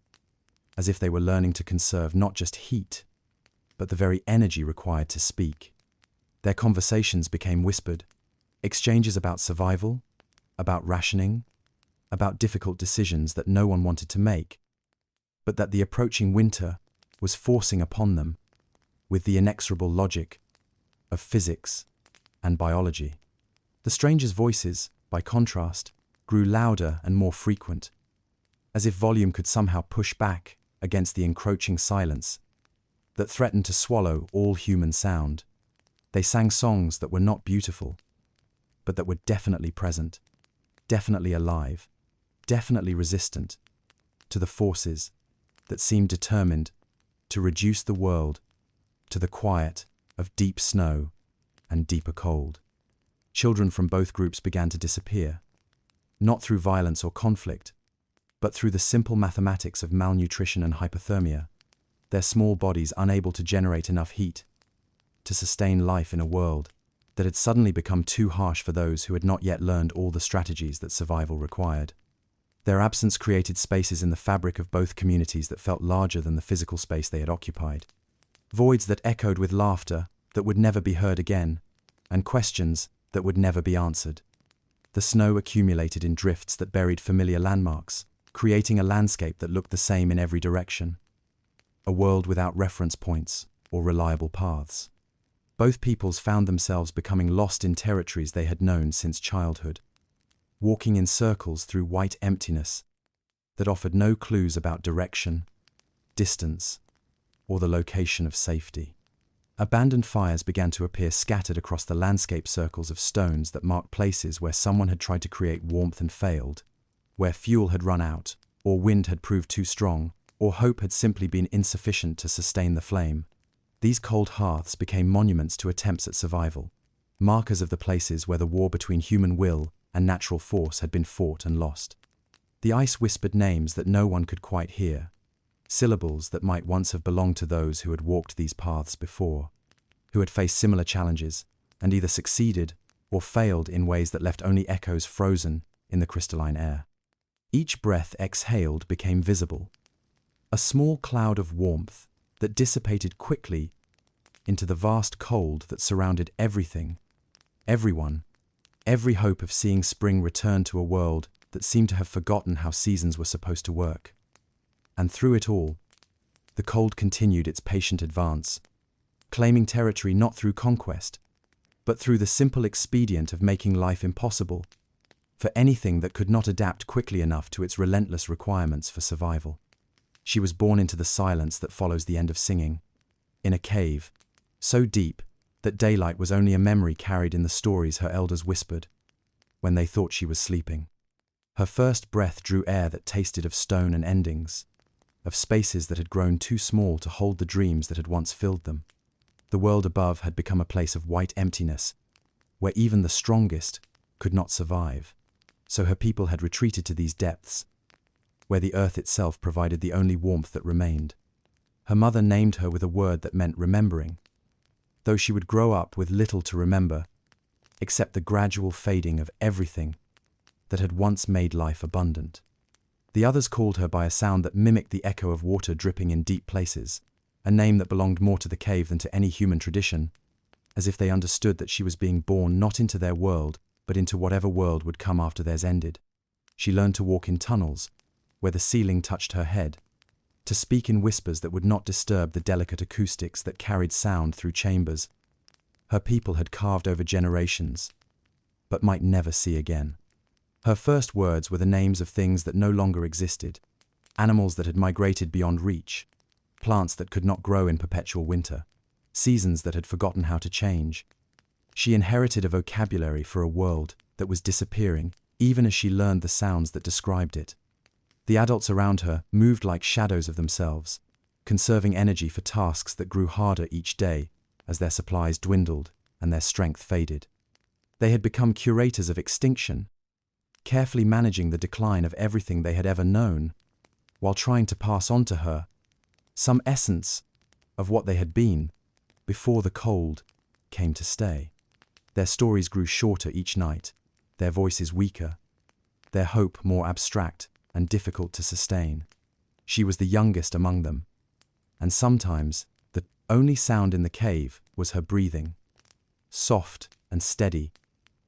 as if they were learning to conserve not just heat, but the very energy required to speak. Their conversations became whispered, exchanges about survival, about rationing, about difficult decisions that no one wanted to make, but that the approaching winter was forcing upon them with the inexorable logic of physics and biology. The strangers' voices, by contrast, grew louder and more frequent, as if volume could somehow push back against the encroaching silence that threatened to swallow all human sound. They sang songs that were not beautiful, but that were definitely present, definitely alive, definitely resistant to the forces that seemed determined to reduce the world to the quiet of deep snow and deeper cold. Children from both groups began to disappear, not through violence or conflict, but through the simple mathematics of malnutrition and hypothermia, their small bodies unable to generate enough heat to sustain life in a world that had suddenly become too harsh for those who had not yet learned all the strategies that survival required. Their absence created spaces in the fabric of both communities that felt larger than the physical space they had occupied. Voids that echoed with laughter that would never be heard again, and questions that would never be answered. The snow accumulated in drifts that buried familiar landmarks, creating a landscape that looked the same in every direction. A world without reference points or reliable paths. Both peoples found themselves becoming lost in territories they had known since childhood, walking in circles through white emptiness that offered no clues about direction, distance, or the location of safety. Abandoned fires began to appear scattered across the landscape, circles of stones that marked places where someone had tried to create warmth and failed, where fuel had run out, or wind had proved too strong, or hope had simply been insufficient to sustain the flame. These cold hearths became monuments to attempts at survival, markers of the places where the war between human will and natural force had been fought and lost. The ice whispered names that no one could quite hear, syllables that might once have belonged to those who had walked these paths before, who had faced similar challenges and either succeeded or failed in ways that left only echoes frozen in the crystalline air. Each breath exhaled became visible, a small cloud of warmth that dissipated quickly into the vast cold that surrounded everything, everyone, Every hope of seeing spring return to a world that seemed to have forgotten how seasons were supposed to work. And through it all, the cold continued its patient advance, claiming territory not through conquest, but through the simple expedient of making life impossible for anything that could not adapt quickly enough to its relentless requirements for survival. She was born into the silence that follows the end of singing, in a cave, so deep that daylight was only a memory carried in the stories her elders whispered when they thought she was sleeping. Her first breath drew air that tasted of stone and endings, of spaces that had grown too small to hold the dreams that had once filled them. The world above had become a place of white emptiness, where even the strongest could not survive. So her people had retreated to these depths, where the earth itself provided the only warmth that remained. Her mother named her with a word that meant remembering, though she would grow up with little to remember, except the gradual fading of everything that had once made life abundant. The others called her by a sound that mimicked the echo of water dripping in deep places, a name that belonged more to the cave than to any human tradition, as if they understood that she was being born not into their world, but into whatever world would come after theirs ended. She learned to walk in tunnels, where the ceiling touched her head, to speak in whispers that would not disturb the delicate acoustics that carried sound through chambers her people had carved over generations, but might never see again. Her first words were the names of things that no longer existed, animals that had migrated beyond reach, plants that could not grow in perpetual winter, seasons that had forgotten how to change. She inherited a vocabulary for a world that was disappearing, even as she learned the sounds that described it. The adults around her moved like shadows of themselves, conserving energy for tasks that grew harder each day as their supplies dwindled and their strength faded. They had become curators of extinction, carefully managing the decline of everything they had ever known, while trying to pass on to her some essence of what they had been before the cold came to stay. Their stories grew shorter each night, their voices weaker, their hope more abstract and difficult to sustain. She was the youngest among them, and sometimes the only sound in the cave was her breathing, soft and steady,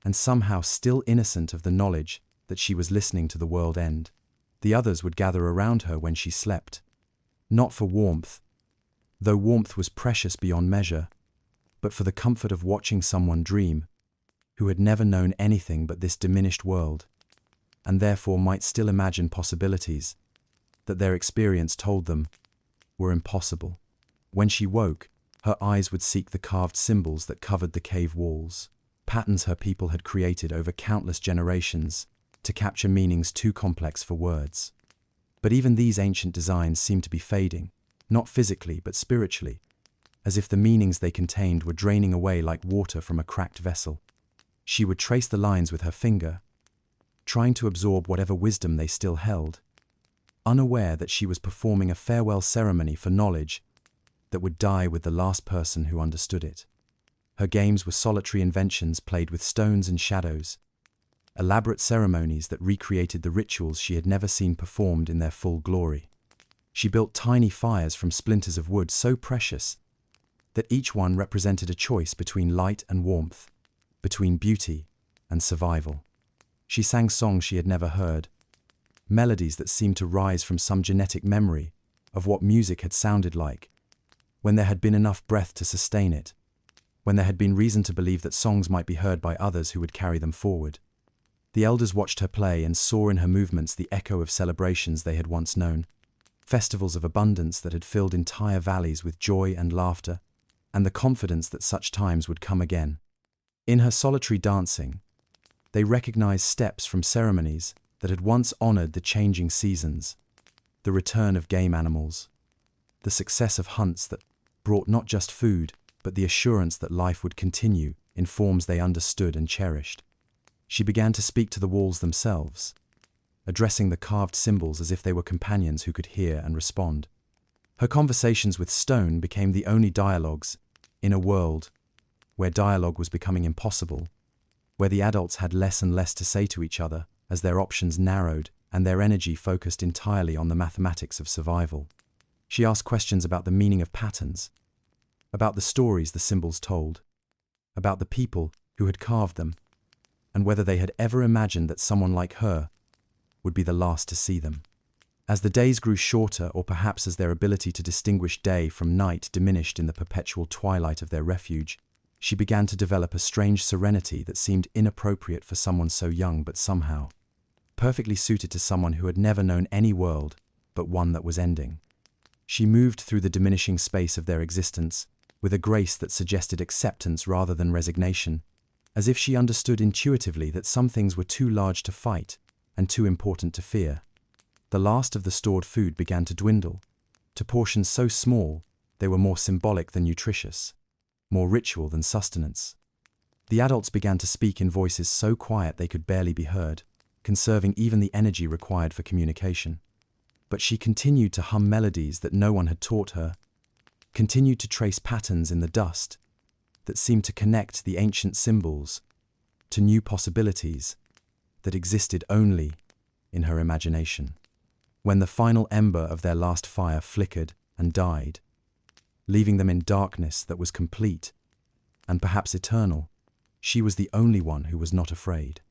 and somehow still innocent of the knowledge that she was listening to the world end. The others would gather around her when she slept, not for warmth, though warmth was precious beyond measure, but for the comfort of watching someone dream, who had never known anything but this diminished world, and therefore might still imagine possibilities that their experience told them were impossible. When she woke, her eyes would seek the carved symbols that covered the cave walls, patterns her people had created over countless generations to capture meanings too complex for words. But even these ancient designs seemed to be fading, not physically but spiritually, as if the meanings they contained were draining away like water from a cracked vessel. She would trace the lines with her finger, trying to absorb whatever wisdom they still held, unaware that she was performing a farewell ceremony for knowledge that would die with the last person who understood it. Her games were solitary inventions played with stones and shadows, elaborate ceremonies that recreated the rituals she had never seen performed in their full glory. She built tiny fires from splinters of wood so precious that each one represented a choice between light and warmth, between beauty and survival. She sang songs she had never heard, melodies that seemed to rise from some genetic memory of what music had sounded like, when there had been enough breath to sustain it, when there had been reason to believe that songs might be heard by others who would carry them forward. The elders watched her play and saw in her movements the echo of celebrations they had once known, festivals of abundance that had filled entire valleys with joy and laughter, and the confidence that such times would come again. In her solitary dancing, they recognized steps from ceremonies that had once honored the changing seasons, the return of game animals, the success of hunts that brought not just food, but the assurance that life would continue in forms they understood and cherished. She began to speak to the walls themselves, addressing the carved symbols as if they were companions who could hear and respond. Her conversations with stone became the only dialogues in a world where dialogue was becoming impossible, where the adults had less and less to say to each other as their options narrowed and their energy focused entirely on the mathematics of survival. She asked questions about the meaning of patterns, about the stories the symbols told, about the people who had carved them, and whether they had ever imagined that someone like her would be the last to see them. As the days grew shorter, or perhaps as their ability to distinguish day from night diminished in the perpetual twilight of their refuge, she began to develop a strange serenity that seemed inappropriate for someone so young but somehow perfectly suited to someone who had never known any world but one that was ending. She moved through the diminishing space of their existence with a grace that suggested acceptance rather than resignation, as if she understood intuitively that some things were too large to fight and too important to fear. The last of the stored food began to dwindle, to portions so small they were more symbolic than nutritious, more ritual than sustenance. The adults began to speak in voices so quiet they could barely be heard, conserving even the energy required for communication. But she continued to hum melodies that no one had taught her, continued to trace patterns in the dust that seemed to connect the ancient symbols to new possibilities that existed only in her imagination. When the final ember of their last fire flickered and died, leaving them in darkness that was complete and perhaps eternal, she was the only one who was not afraid.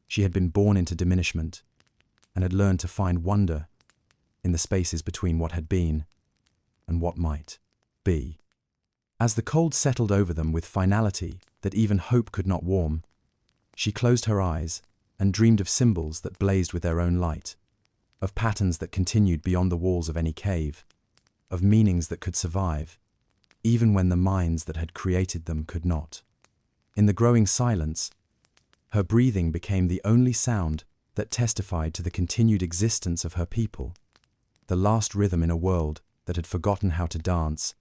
She had been born into diminishment and had learned to find wonder in the spaces between what had been and what might be. As the cold settled over them with finality that even hope could not warm, she closed her eyes and dreamed of symbols that blazed with their own light, of patterns that continued beyond the walls of any cave, of meanings that could survive, even when the minds that had created them could not. In the growing silence, her breathing became the only sound that testified to the continued existence of her people, the last rhythm in a world that had forgotten how to dance,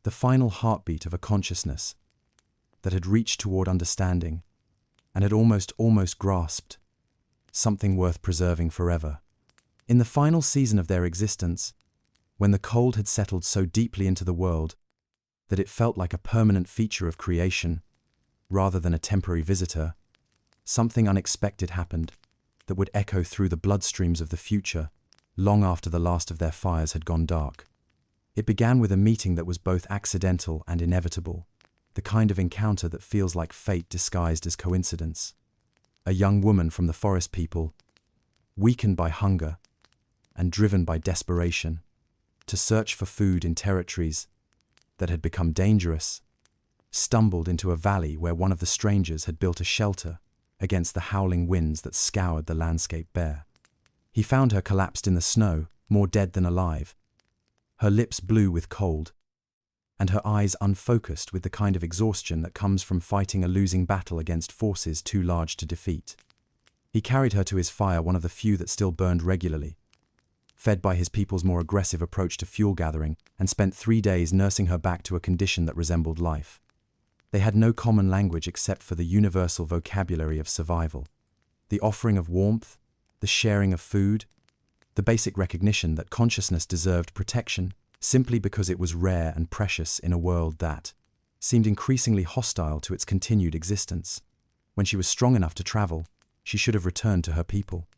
the final heartbeat of a consciousness that had reached toward understanding and had almost grasped something worth preserving forever. In the final season of their existence, when the cold had settled so deeply into the world that it felt like a permanent feature of creation rather than a temporary visitor, something unexpected happened that would echo through the bloodstreams of the future long after the last of their fires had gone dark. It began with a meeting that was both accidental and inevitable, the kind of encounter that feels like fate disguised as coincidence. A young woman from the forest people, weakened by hunger and driven by desperation, to search for food in territories that had become dangerous, stumbled into a valley where one of the strangers had built a shelter against the howling winds that scoured the landscape bare. He found her collapsed in the snow, more dead than alive, her lips blue with cold, and her eyes unfocused with the kind of exhaustion that comes from fighting a losing battle against forces too large to defeat. He carried her to his fire, one of the few that still burned regularly, fed by his people's more aggressive approach to fuel gathering, and spent 3 days nursing her back to a condition that resembled life. They had no common language except for the universal vocabulary of survival, the offering of warmth, the sharing of food, the basic recognition that consciousness deserved protection simply because it was rare and precious in a world that seemed increasingly hostile to its continued existence. When she was strong enough to travel, she should have returned to her people.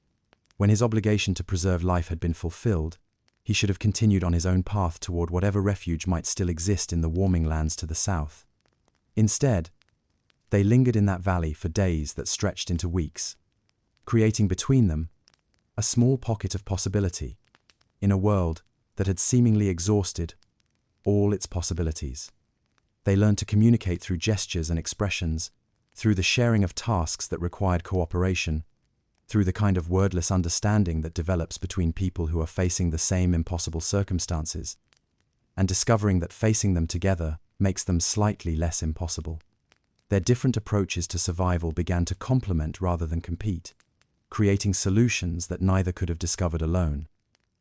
When his obligation to preserve life had been fulfilled, he should have continued on his own path toward whatever refuge might still exist in the warming lands to the south. Instead, they lingered in that valley for days that stretched into weeks, creating between them a small pocket of possibility in a world that had seemingly exhausted all its possibilities. They learned to communicate through gestures and expressions, through the sharing of tasks that required cooperation, through the kind of wordless understanding that develops between people who are facing the same impossible circumstances, and discovering that facing them together makes them slightly less impossible. Their different approaches to survival began to complement rather than compete, creating solutions that neither could have discovered alone.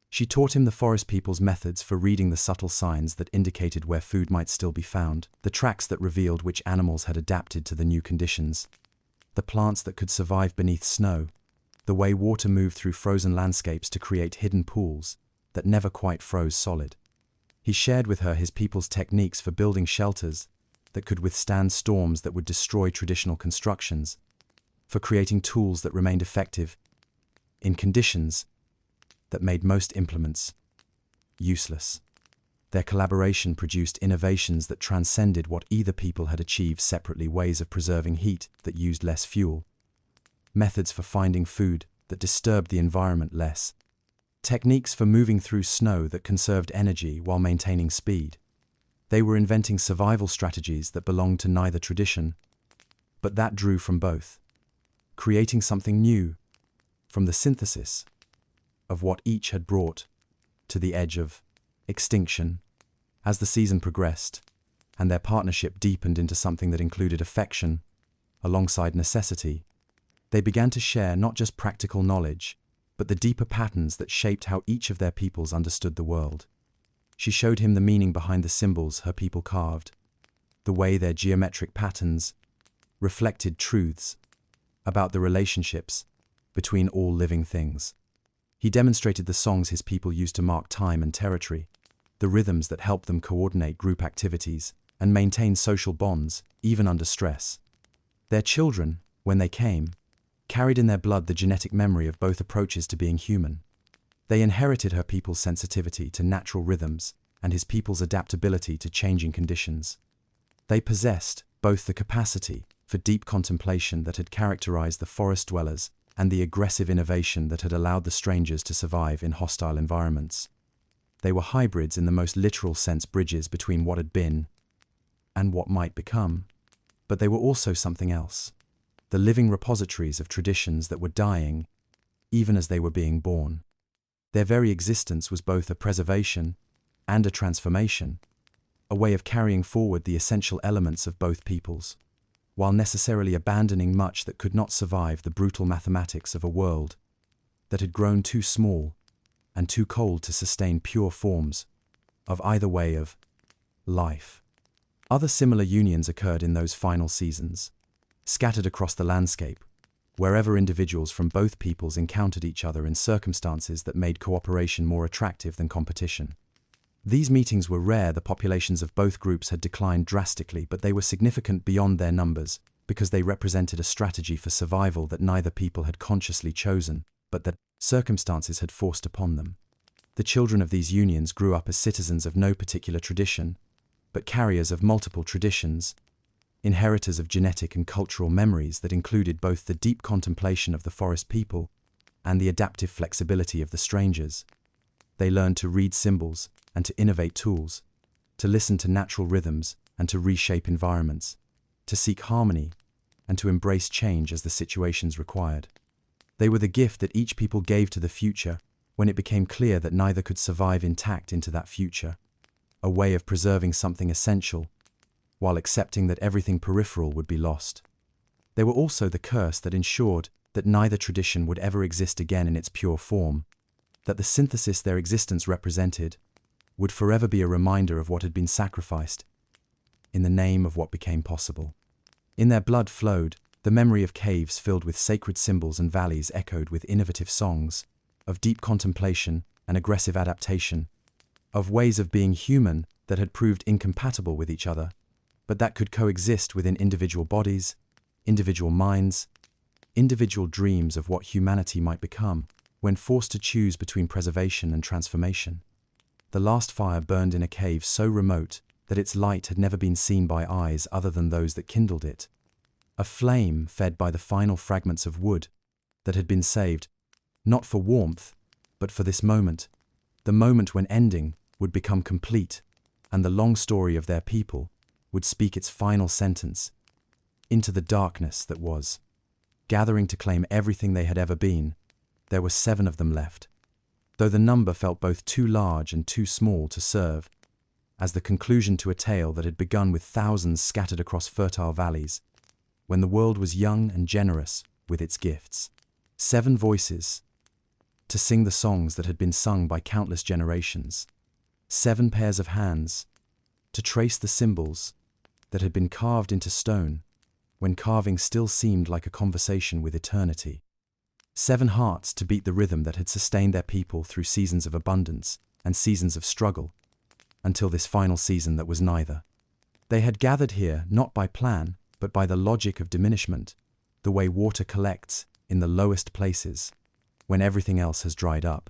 She taught him the forest people's methods for reading the subtle signs that indicated where food might still be found, the tracks that revealed which animals had adapted to the new conditions, the plants that could survive beneath snow, the way water moved through frozen landscapes to create hidden pools that never quite froze solid. He shared with her his people's techniques for building shelters that could withstand storms that would destroy traditional constructions, for creating tools that remained effective in conditions that made most implements useless. Their collaboration produced innovations that transcended what either people had achieved separately, ways of preserving heat that used less fuel, methods for finding food that disturbed the environment less, techniques for moving through snow that conserved energy while maintaining speed. They were inventing survival strategies that belonged to neither tradition, but that drew from both, creating something new from the synthesis of what each had brought to the edge of extinction. As the season progressed, and their partnership deepened into something that included affection alongside necessity, they began to share not just practical knowledge, but the deeper patterns that shaped how each of their peoples understood the world. She showed him the meaning behind the symbols her people carved, the way their geometric patterns reflected truths about the relationships between all living things. He demonstrated the songs his people used to mark time and territory, the rhythms that helped them coordinate group activities and maintain social bonds, even under stress. Their children, when they came, carried in their blood the genetic memory of both approaches to being human. They inherited her people's sensitivity to natural rhythms and his people's adaptability to changing conditions. They possessed both the capacity for deep contemplation that had characterized the forest dwellers and the aggressive innovation that had allowed the strangers to survive in hostile environments. They were hybrids in the most literal sense, bridges between what had been and what might become, but they were also something else, the living repositories of traditions that were dying even as they were being born. Their very existence was both a preservation and a transformation, a way of carrying forward the essential elements of both peoples, while necessarily abandoning much that could not survive the brutal mathematics of a world that had grown too small and too cold to sustain pure forms of either way of life. Other similar unions occurred in those final seasons, scattered across the landscape, wherever individuals from both peoples encountered each other in circumstances that made cooperation more attractive than competition. These meetings were rare. The populations of both groups had declined drastically, but they were significant beyond their numbers because they represented a strategy for survival that neither people had consciously chosen, but that circumstances had forced upon them. The children of these unions grew up as citizens of no particular tradition, but carriers of multiple traditions, inheritors of genetic and cultural memories that included both the deep contemplation of the forest people and the adaptive flexibility of the strangers. They learned to read symbols and to innovate tools, to listen to natural rhythms and to reshape environments, to seek harmony and to embrace change as the situations required. They were the gift that each people gave to the future when it became clear that neither could survive intact into that future, a way of preserving something essential while accepting that everything peripheral would be lost. They were also the curse that ensured that neither tradition would ever exist again in its pure form, that the synthesis their existence represented would forever be a reminder of what had been sacrificed in the name of what became possible. In their blood flowed the memory of caves filled with sacred symbols and valleys echoed with innovative songs, of deep contemplation and aggressive adaptation, of ways of being human that had proved incompatible with each other, but that could coexist within individual bodies, individual minds, individual dreams of what humanity might become when forced to choose between preservation and transformation. The last fire burned in a cave so remote that its light had never been seen by eyes other than those that kindled it. A flame fed by the final fragments of wood that had been saved, not for warmth, but for this moment, the moment when ending would become complete, and the long story of their people would speak its final sentence into the darkness that was. Gathering to claim everything they had ever been, there were 7 of them left, though the number felt both too large and too small to serve as the conclusion to a tale that had begun with thousands scattered across fertile valleys, when the world was young and generous with its gifts. 7 voices to sing the songs that had been sung by countless generations. 7 pairs of hands to trace the symbols that had been carved into stone when carving still seemed like a conversation with eternity. 7 hearts to beat the rhythm that had sustained their people through seasons of abundance and seasons of struggle, until this final season that was neither. They had gathered here not by plan, but by the logic of diminishment, the way water collects in the lowest places, when everything else has dried up.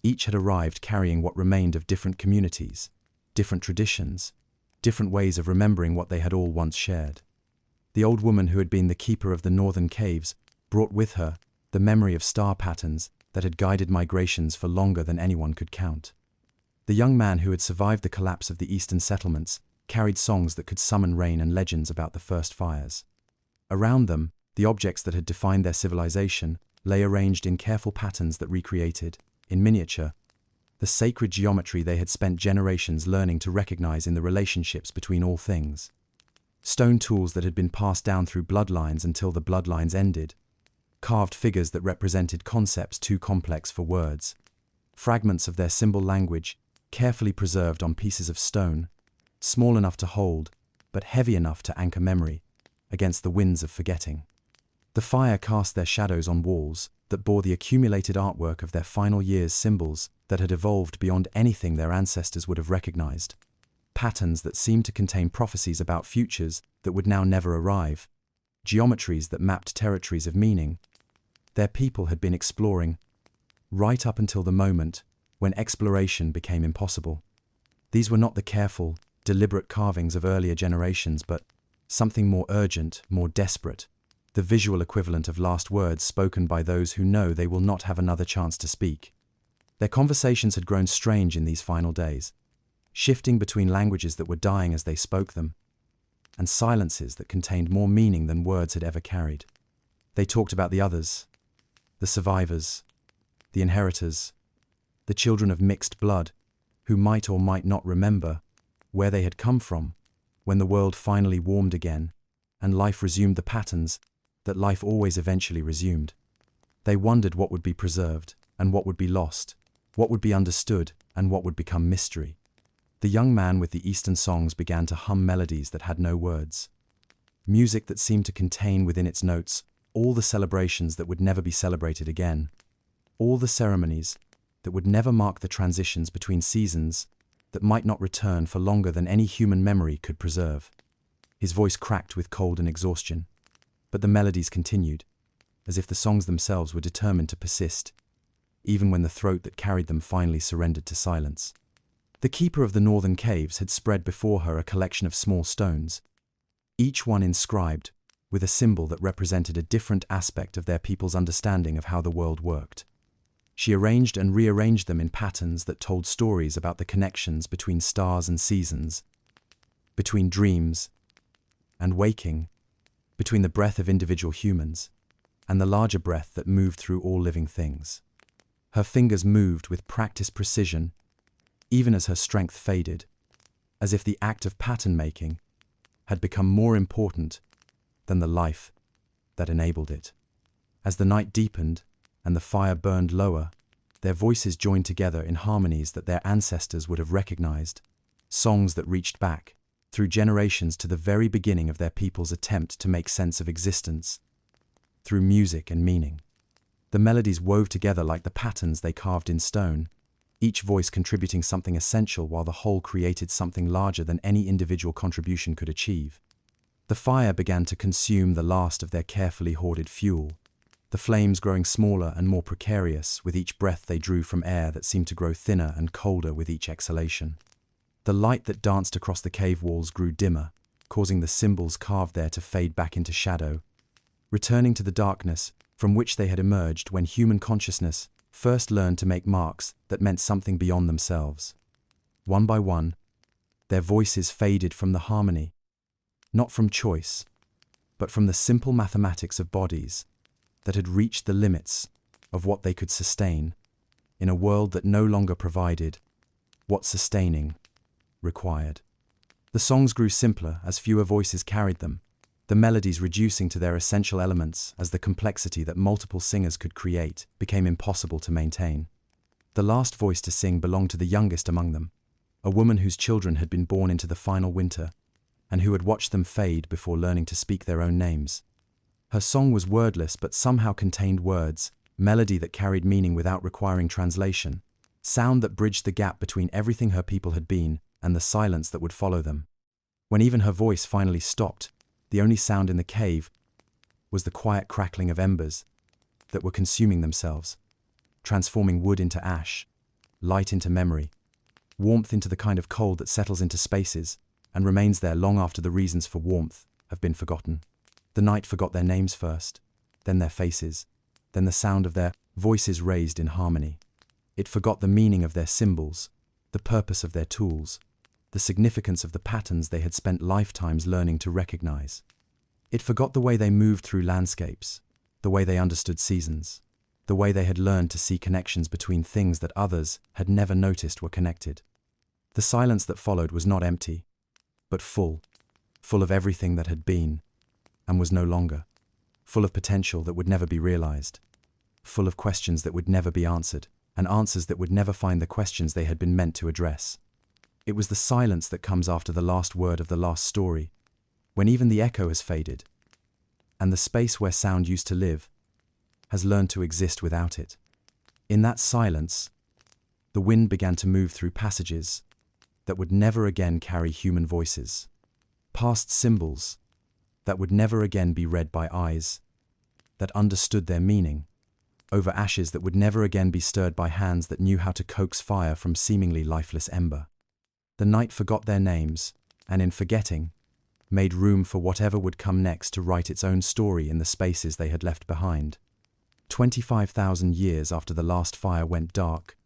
Each had arrived carrying what remained of different communities, different traditions, different ways of remembering what they had all once shared. The old woman who had been the keeper of the northern caves brought with her the memory of star patterns that had guided migrations for longer than anyone could count. The young man who had survived the collapse of the eastern settlements carried songs that could summon rain and legends about the first fires. Around them, the objects that had defined their civilization lay arranged in careful patterns that recreated, in miniature, the sacred geometry they had spent generations learning to recognize in the relationships between all things. Stone tools that had been passed down through bloodlines until the bloodlines ended, carved figures that represented concepts too complex for words, fragments of their symbol language carefully preserved on pieces of stone, small enough to hold, but heavy enough to anchor memory against the winds of forgetting. The fire cast their shadows on walls that bore the accumulated artwork of their final years' symbols that had evolved beyond anything their ancestors would have recognized. Patterns that seemed to contain prophecies about futures that would now never arrive, geometries that mapped territories of meaning. Their people had been exploring, right up until the moment when exploration became impossible. These were not the careful, deliberate carvings of earlier generations, but something more urgent, more desperate, the visual equivalent of last words spoken by those who know they will not have another chance to speak. Their conversations had grown strange in these final days, shifting between languages that were dying as they spoke them, and silences that contained more meaning than words had ever carried. They talked about the others, the survivors, the inheritors, the children of mixed blood, who might or might not remember where they had come from when the world finally warmed again and life resumed the patterns that life always eventually resumed. They wondered what would be preserved and what would be lost, what would be understood and what would become mystery. The young man with the Eastern songs began to hum melodies that had no words, music that seemed to contain within its notes all the celebrations that would never be celebrated again, all the ceremonies that would never mark the transitions between seasons that might not return for longer than any human memory could preserve. His voice cracked with cold and exhaustion, but the melodies continued, as if the songs themselves were determined to persist, even when the throat that carried them finally surrendered to silence. The keeper of the northern caves had spread before her a collection of small stones, each one inscribed with a symbol that represented a different aspect of their people's understanding of how the world worked. She arranged and rearranged them in patterns that told stories about the connections between stars and seasons, between dreams and waking, between the breath of individual humans and the larger breath that moved through all living things. Her fingers moved with practiced precision, even as her strength faded, as if the act of pattern making had become more important than the life that enabled it. As the night deepened and the fire burned lower, their voices joined together in harmonies that their ancestors would have recognized, songs that reached back through generations to the very beginning of their people's attempt to make sense of existence, through music and meaning. The melodies wove together like the patterns they carved in stone, each voice contributing something essential while the whole created something larger than any individual contribution could achieve. The fire began to consume the last of their carefully hoarded fuel, the flames growing smaller and more precarious with each breath they drew from air that seemed to grow thinner and colder with each exhalation. The light that danced across the cave walls grew dimmer, causing the symbols carved there to fade back into shadow, returning to the darkness from which they had emerged when human consciousness first learned to make marks that meant something beyond themselves. One by one, their voices faded from the harmony, not from choice, but from the simple mathematics of bodies that had reached the limits of what they could sustain in a world that no longer provided what sustaining required. The songs grew simpler as fewer voices carried them, the melodies reducing to their essential elements as the complexity that multiple singers could create became impossible to maintain. The last voice to sing belonged to the youngest among them, a woman whose children had been born into the final winter, and who had watched them fade before learning to speak their own names. Her song was wordless but somehow contained words, melody that carried meaning without requiring translation, sound that bridged the gap between everything her people had been and the silence that would follow them. When even her voice finally stopped, the only sound in the cave was the quiet crackling of embers that were consuming themselves, transforming wood into ash, light into memory, warmth into the kind of cold that settles into spaces and remains there long after the reasons for warmth have been forgotten. The night forgot their names first, then their faces, then the sound of their voices raised in harmony. It forgot the meaning of their symbols, the purpose of their tools, the significance of the patterns they had spent lifetimes learning to recognize. It forgot the way they moved through landscapes, the way they understood seasons, the way they had learned to see connections between things that others had never noticed were connected. The silence that followed was not empty, but full of everything that had been and was no longer, full of potential that would never be realized, full of questions that would never be answered, and answers that would never find the questions they had been meant to address. It was the silence that comes after the last word of the last story, when even the echo has faded, and the space where sound used to live has learned to exist without it. In that silence, the wind began to move through passages that would never again carry human voices, past symbols that would never again be read by eyes that understood their meaning, over ashes that would never again be stirred by hands that knew how to coax fire from seemingly lifeless ember. The night forgot their names, and in forgetting, made room for whatever would come next to write its own story in the spaces they had left behind. 25,000 years after the last fire went dark,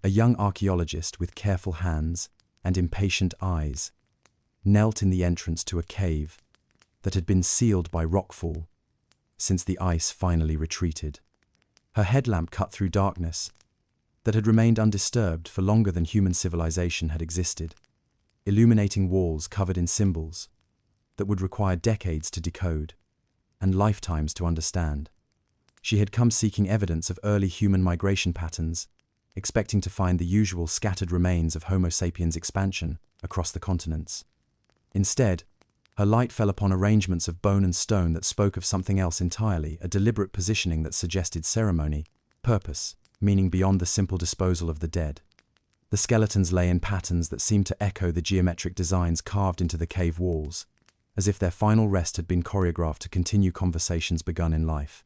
a young archaeologist with careful hands and impatient eyes knelt in the entrance to a cave that had been sealed by rockfall since the ice finally retreated. Her headlamp cut through darkness that had remained undisturbed for longer than human civilization had existed, illuminating walls covered in symbols that would require decades to decode and lifetimes to understand. She had come seeking evidence of early human migration patterns, expecting to find the usual scattered remains of Homo sapiens' expansion across the continents. Instead, her light fell upon arrangements of bone and stone that spoke of something else entirely, a deliberate positioning that suggested ceremony, purpose, meaning beyond the simple disposal of the dead. The skeletons lay in patterns that seemed to echo the geometric designs carved into the cave walls, as if their final rest had been choreographed to continue conversations begun in life.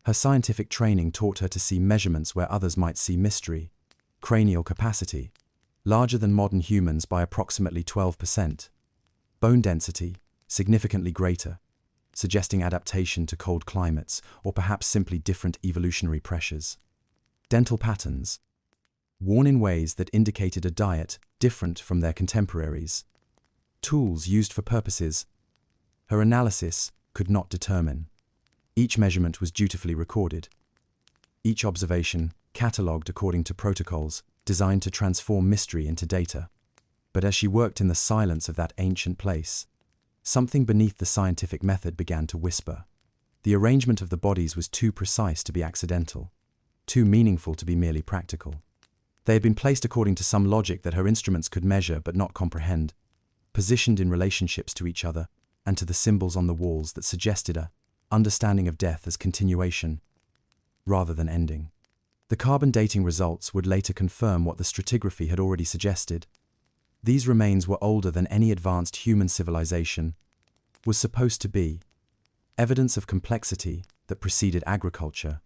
Her scientific training taught her to see measurements where others might see mystery, cranial capacity, larger than modern humans by approximately 12%, bone density, significantly greater, suggesting adaptation to cold climates or perhaps simply different evolutionary pressures. Dental patterns, worn in ways that indicated a diet different from their contemporaries. Tools used for purposes her analysis could not determine. Each measurement was dutifully recorded, each observation catalogued according to protocols designed to transform mystery into data. But as she worked in the silence of that ancient place, something beneath the scientific method began to whisper. The arrangement of the bodies was too precise to be accidental, too meaningful to be merely practical. They had been placed according to some logic that her instruments could measure but not comprehend, positioned in relationships to each other and to the symbols on the walls that suggested a understanding of death as continuation rather than ending. The carbon dating results would later confirm what the stratigraphy had already suggested. These remains were older than any advanced human civilization was supposed to be, evidence of complexity that preceded agriculture,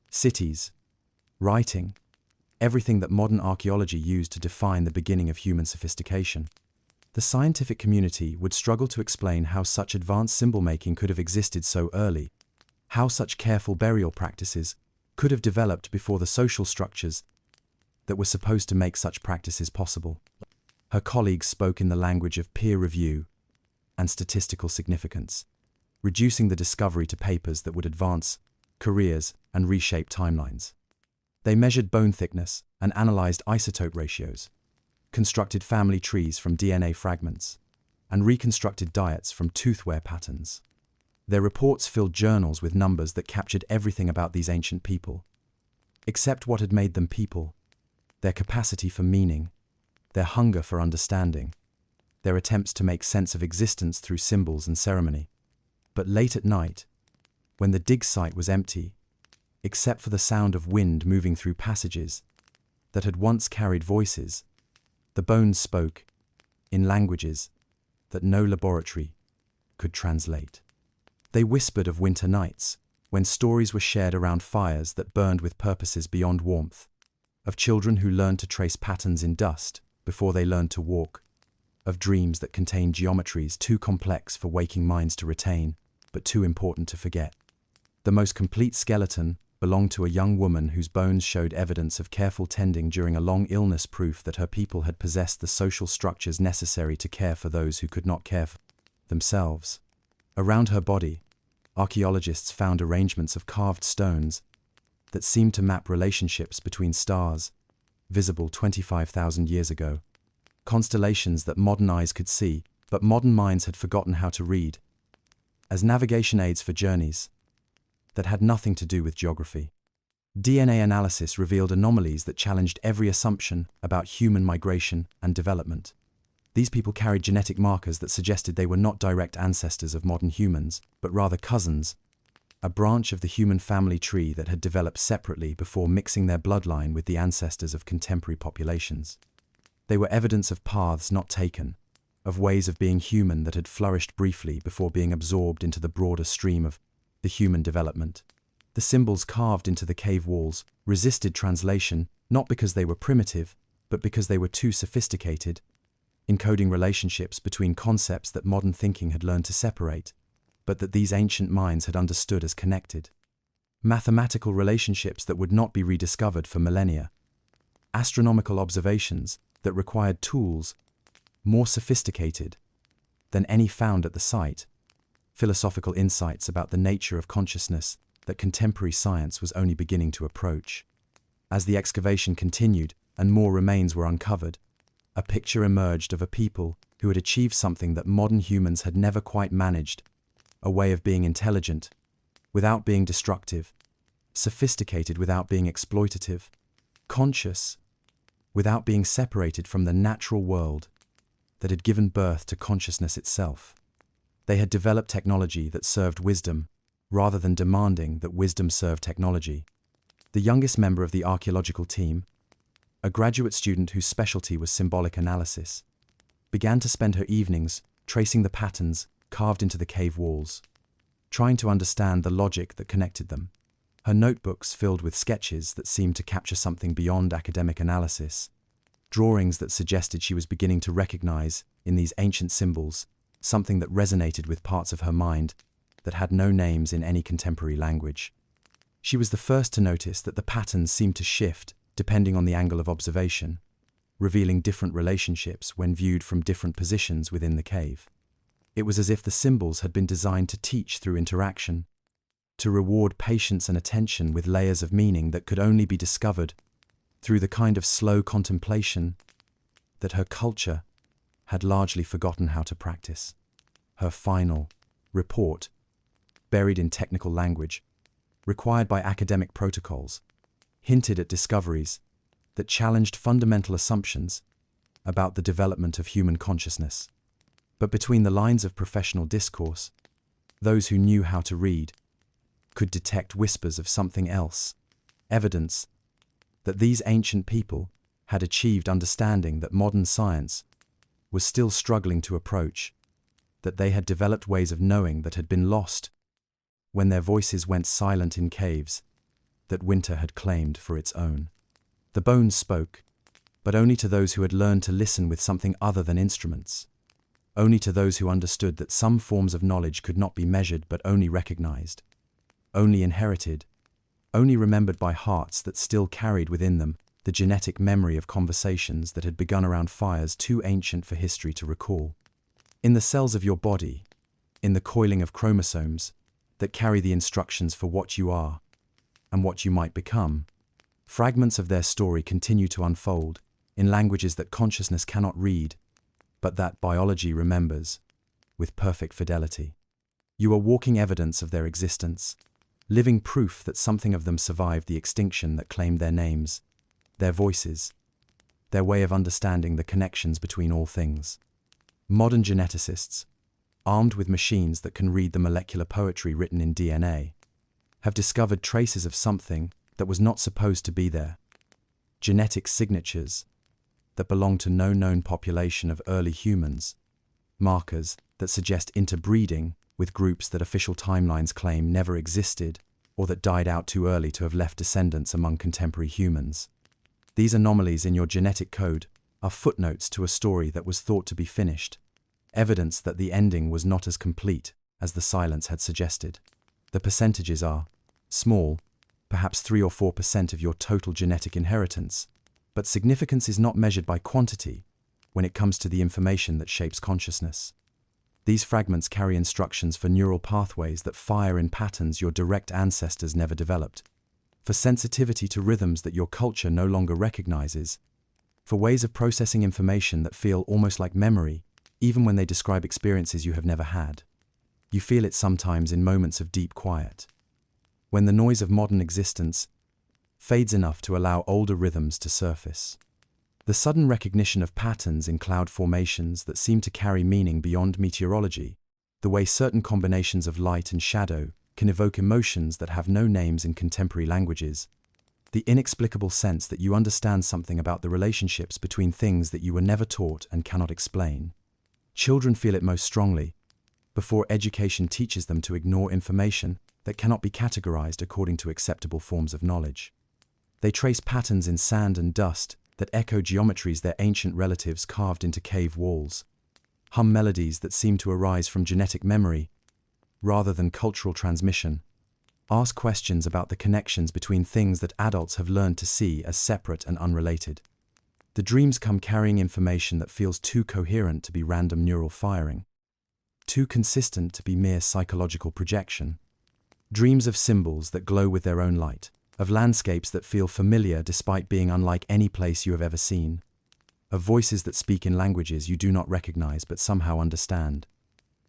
cities, writing, everything that modern archaeology used to define the beginning of human sophistication. The scientific community would struggle to explain how such advanced symbol making could have existed so early, how such careful burial practices could have developed before the social structures that were supposed to make such practices possible. Her colleagues spoke in the language of peer review and statistical significance, reducing the discovery to papers that would advance careers and reshape timelines. They measured bone thickness and analyzed isotope ratios, constructed family trees from DNA fragments, and reconstructed diets from toothwear patterns. Their reports filled journals with numbers that captured everything about these ancient people, except what had made them people: their capacity for meaning, their hunger for understanding, their attempts to make sense of existence through symbols and ceremony. But late at night, when the dig site was empty, except for the sound of wind moving through passages that had once carried voices, the bones spoke in languages that no laboratory could translate. They whispered of winter nights, when stories were shared around fires that burned with purposes beyond warmth, of children who learned to trace patterns in dust before they learned to walk, of dreams that contained geometries too complex for waking minds to retain, but too important to forget. The most complete skeleton belonged to a young woman whose bones showed evidence of careful tending during a long illness, proof that her people had possessed the social structures necessary to care for those who could not care for themselves. Around her body, archaeologists found arrangements of carved stones that seemed to map relationships between stars, visible 25,000 years ago. Constellations that modern eyes could see, but modern minds had forgotten how to read, as navigation aids for journeys that had nothing to do with geography. DNA analysis revealed anomalies that challenged every assumption about human migration and development. These people carried genetic markers that suggested they were not direct ancestors of modern humans, but rather cousins, a branch of the human family tree that had developed separately before mixing their bloodline with the ancestors of contemporary populations. They were evidence of paths not taken, of ways of being human that had flourished briefly before being absorbed into the broader stream of the human development. The symbols carved into the cave walls resisted translation, not because they were primitive, but because they were too sophisticated, encoding relationships between concepts that modern thinking had learned to separate, but that these ancient minds had understood as connected. Mathematical relationships that would not be rediscovered for millennia. Astronomical observations that required tools more sophisticated than any found at the site. Philosophical insights about the nature of consciousness that contemporary science was only beginning to approach. As the excavation continued and more remains were uncovered, a picture emerged of a people who had achieved something that modern humans had never quite managed, a way of being intelligent without being destructive, sophisticated without being exploitative, conscious without being separated from the natural world that had given birth to consciousness itself. They had developed technology that served wisdom, rather than demanding that wisdom serve technology. The youngest member of the archaeological team, a graduate student whose specialty was symbolic analysis, began to spend her evenings tracing the patterns carved into the cave walls, trying to understand the logic that connected them. Her notebooks filled with sketches that seemed to capture something beyond academic analysis, drawings that suggested she was beginning to recognize, in these ancient symbols, something that resonated with parts of her mind that had no names in any contemporary language. She was the first to notice that the patterns seemed to shift depending on the angle of observation, revealing different relationships when viewed from different positions within the cave. It was as if the symbols had been designed to teach through interaction, to reward patience and attention with layers of meaning that could only be discovered through the kind of slow contemplation that her culture had largely forgotten how to practice. Her final report, buried in technical language, required by academic protocols, hinted at discoveries that challenged fundamental assumptions about the development of human consciousness. But between the lines of professional discourse, those who knew how to read could detect whispers of something else, evidence that these ancient people had achieved understanding that modern science was still struggling to approach, that they had developed ways of knowing that had been lost when their voices went silent in caves that winter had claimed for its own. The bones spoke, but only to those who had learned to listen with something other than instruments, only to those who understood that some forms of knowledge could not be measured but only recognized, only inherited, only remembered by hearts that still carried within them the genetic memory of conversations that had begun around fires too ancient for history to recall. In the cells of your body, in the coiling of chromosomes that carry the instructions for what you are and what you might become, fragments of their story continue to unfold in languages that consciousness cannot read, but that biology remembers with perfect fidelity. You are walking evidence of their existence, living proof that something of them survived the extinction that claimed their names, their voices, their way of understanding the connections between all things. Modern geneticists, armed with machines that can read the molecular poetry written in DNA, have discovered traces of something that was not supposed to be there, genetic signatures that belong to no known population of early humans, markers that suggest interbreeding with groups that official timelines claim never existed or that died out too early to have left descendants among contemporary humans. These anomalies in your genetic code are footnotes to a story that was thought to be finished, evidence that the ending was not as complete as the silence had suggested. The percentages are small, perhaps 3 or 4% of your total genetic inheritance, but significance is not measured by quantity when it comes to the information that shapes consciousness. These fragments carry instructions for neural pathways that fire in patterns your direct ancestors never developed, for sensitivity to rhythms that your culture no longer recognizes, for ways of processing information that feel almost like memory, even when they describe experiences you have never had. You feel it sometimes in moments of deep quiet, when the noise of modern existence fades enough to allow older rhythms to surface. The sudden recognition of patterns in cloud formations that seem to carry meaning beyond meteorology, the way certain combinations of light and shadow can evoke emotions that have no names in contemporary languages, the inexplicable sense that you understand something about the relationships between things that you were never taught and cannot explain. Children feel it most strongly before education teaches them to ignore information that cannot be categorized according to acceptable forms of knowledge. They trace patterns in sand and dust that echo geometries their ancient relatives carved into cave walls, hum melodies that seem to arise from genetic memory rather than cultural transmission, ask questions about the connections between things that adults have learned to see as separate and unrelated. The dreams come carrying information that feels too coherent to be random neural firing, too consistent to be mere psychological projection. Dreams of symbols that glow with their own light, of landscapes that feel familiar despite being unlike any place you have ever seen, of voices that speak in languages you do not recognize but somehow understand.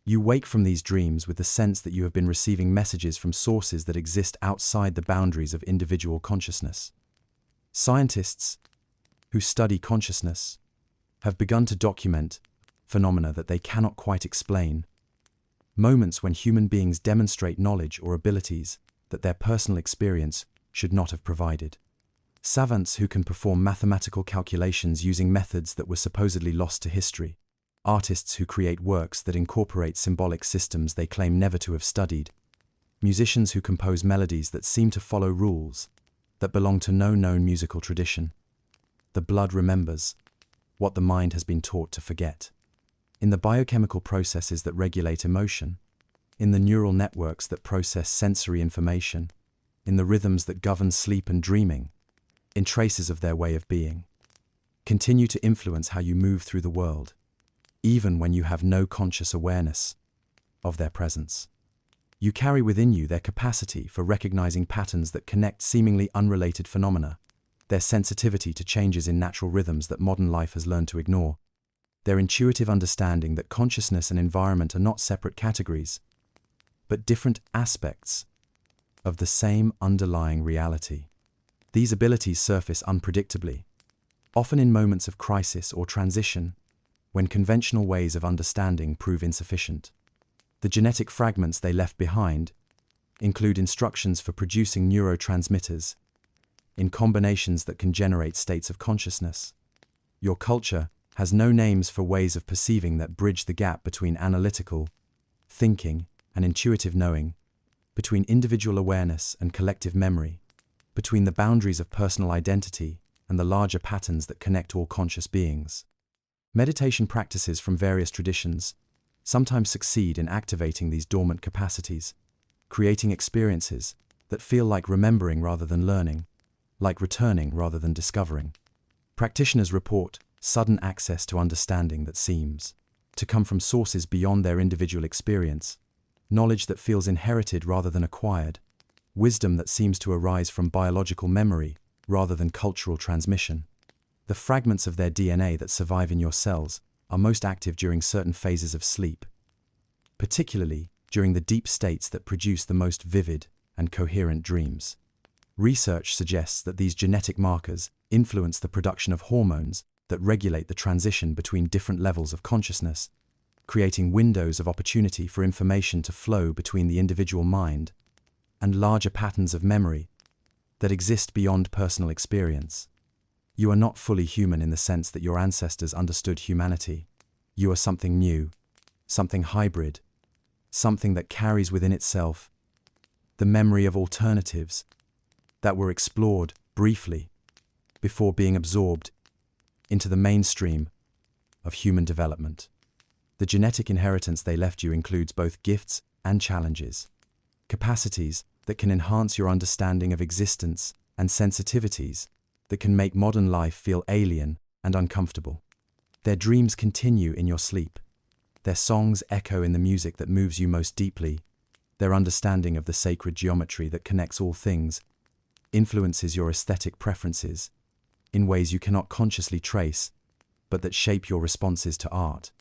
You wake from these dreams with the sense that you have been receiving messages from sources that exist outside the boundaries of individual consciousness. Scientists who study consciousness have begun to document phenomena that they cannot quite explain, moments when human beings demonstrate knowledge or abilities that their personal experience should not have provided. Savants who can perform mathematical calculations using methods that were supposedly lost to history. Artists who create works that incorporate symbolic systems they claim never to have studied. Musicians who compose melodies that seem to follow rules that belong to no known musical tradition. The blood remembers what the mind has been taught to forget. In the biochemical processes that regulate emotion, in the neural networks that process sensory information, in the rhythms that govern sleep and dreaming, in traces of their way of being, continue to influence how you move through the world, even when you have no conscious awareness of their presence. You carry within you their capacity for recognizing patterns that connect seemingly unrelated phenomena, their sensitivity to changes in natural rhythms that modern life has learned to ignore, their intuitive understanding that consciousness and environment are not separate categories, but different aspects of the same underlying reality. These abilities surface unpredictably, often in moments of crisis or transition, when conventional ways of understanding prove insufficient. The genetic fragments they left behind include instructions for producing neurotransmitters in combinations that can generate states of consciousness. Your culture has no names for ways of perceiving that bridge the gap between analytical thinking and intuitive knowing, between individual awareness and collective memory, between the boundaries of personal identity and the larger patterns that connect all conscious beings. Meditation practices from various traditions sometimes succeed in activating these dormant capacities, creating experiences that feel like remembering rather than learning, like returning rather than discovering. Practitioners report sudden access to understanding that seems to come from sources beyond their individual experience, knowledge that feels inherited rather than acquired, wisdom that seems to arise from biological memory rather than cultural transmission. The fragments of their DNA that survive in your cells are most active during certain phases of sleep, particularly during the deep states that produce the most vivid and coherent dreams. Research suggests that these genetic markers influence the production of hormones that regulate the transition between different levels of consciousness, creating windows of opportunity for information to flow between the individual mind and larger patterns of memory that exist beyond personal experience. You are not fully human in the sense that your ancestors understood humanity. You are something new, something hybrid, something that carries within itself the memory of alternatives that were explored briefly before being absorbed into the mainstream of human development. The genetic inheritance they left you includes both gifts and challenges, capacities that can enhance your understanding of existence, and sensitivities that can make modern life feel alien and uncomfortable. Their dreams continue in your sleep. Their songs echo in the music that moves you most deeply. Their understanding of the sacred geometry that connects all things influences your aesthetic preferences in ways you cannot consciously trace, but that shape your responses to art,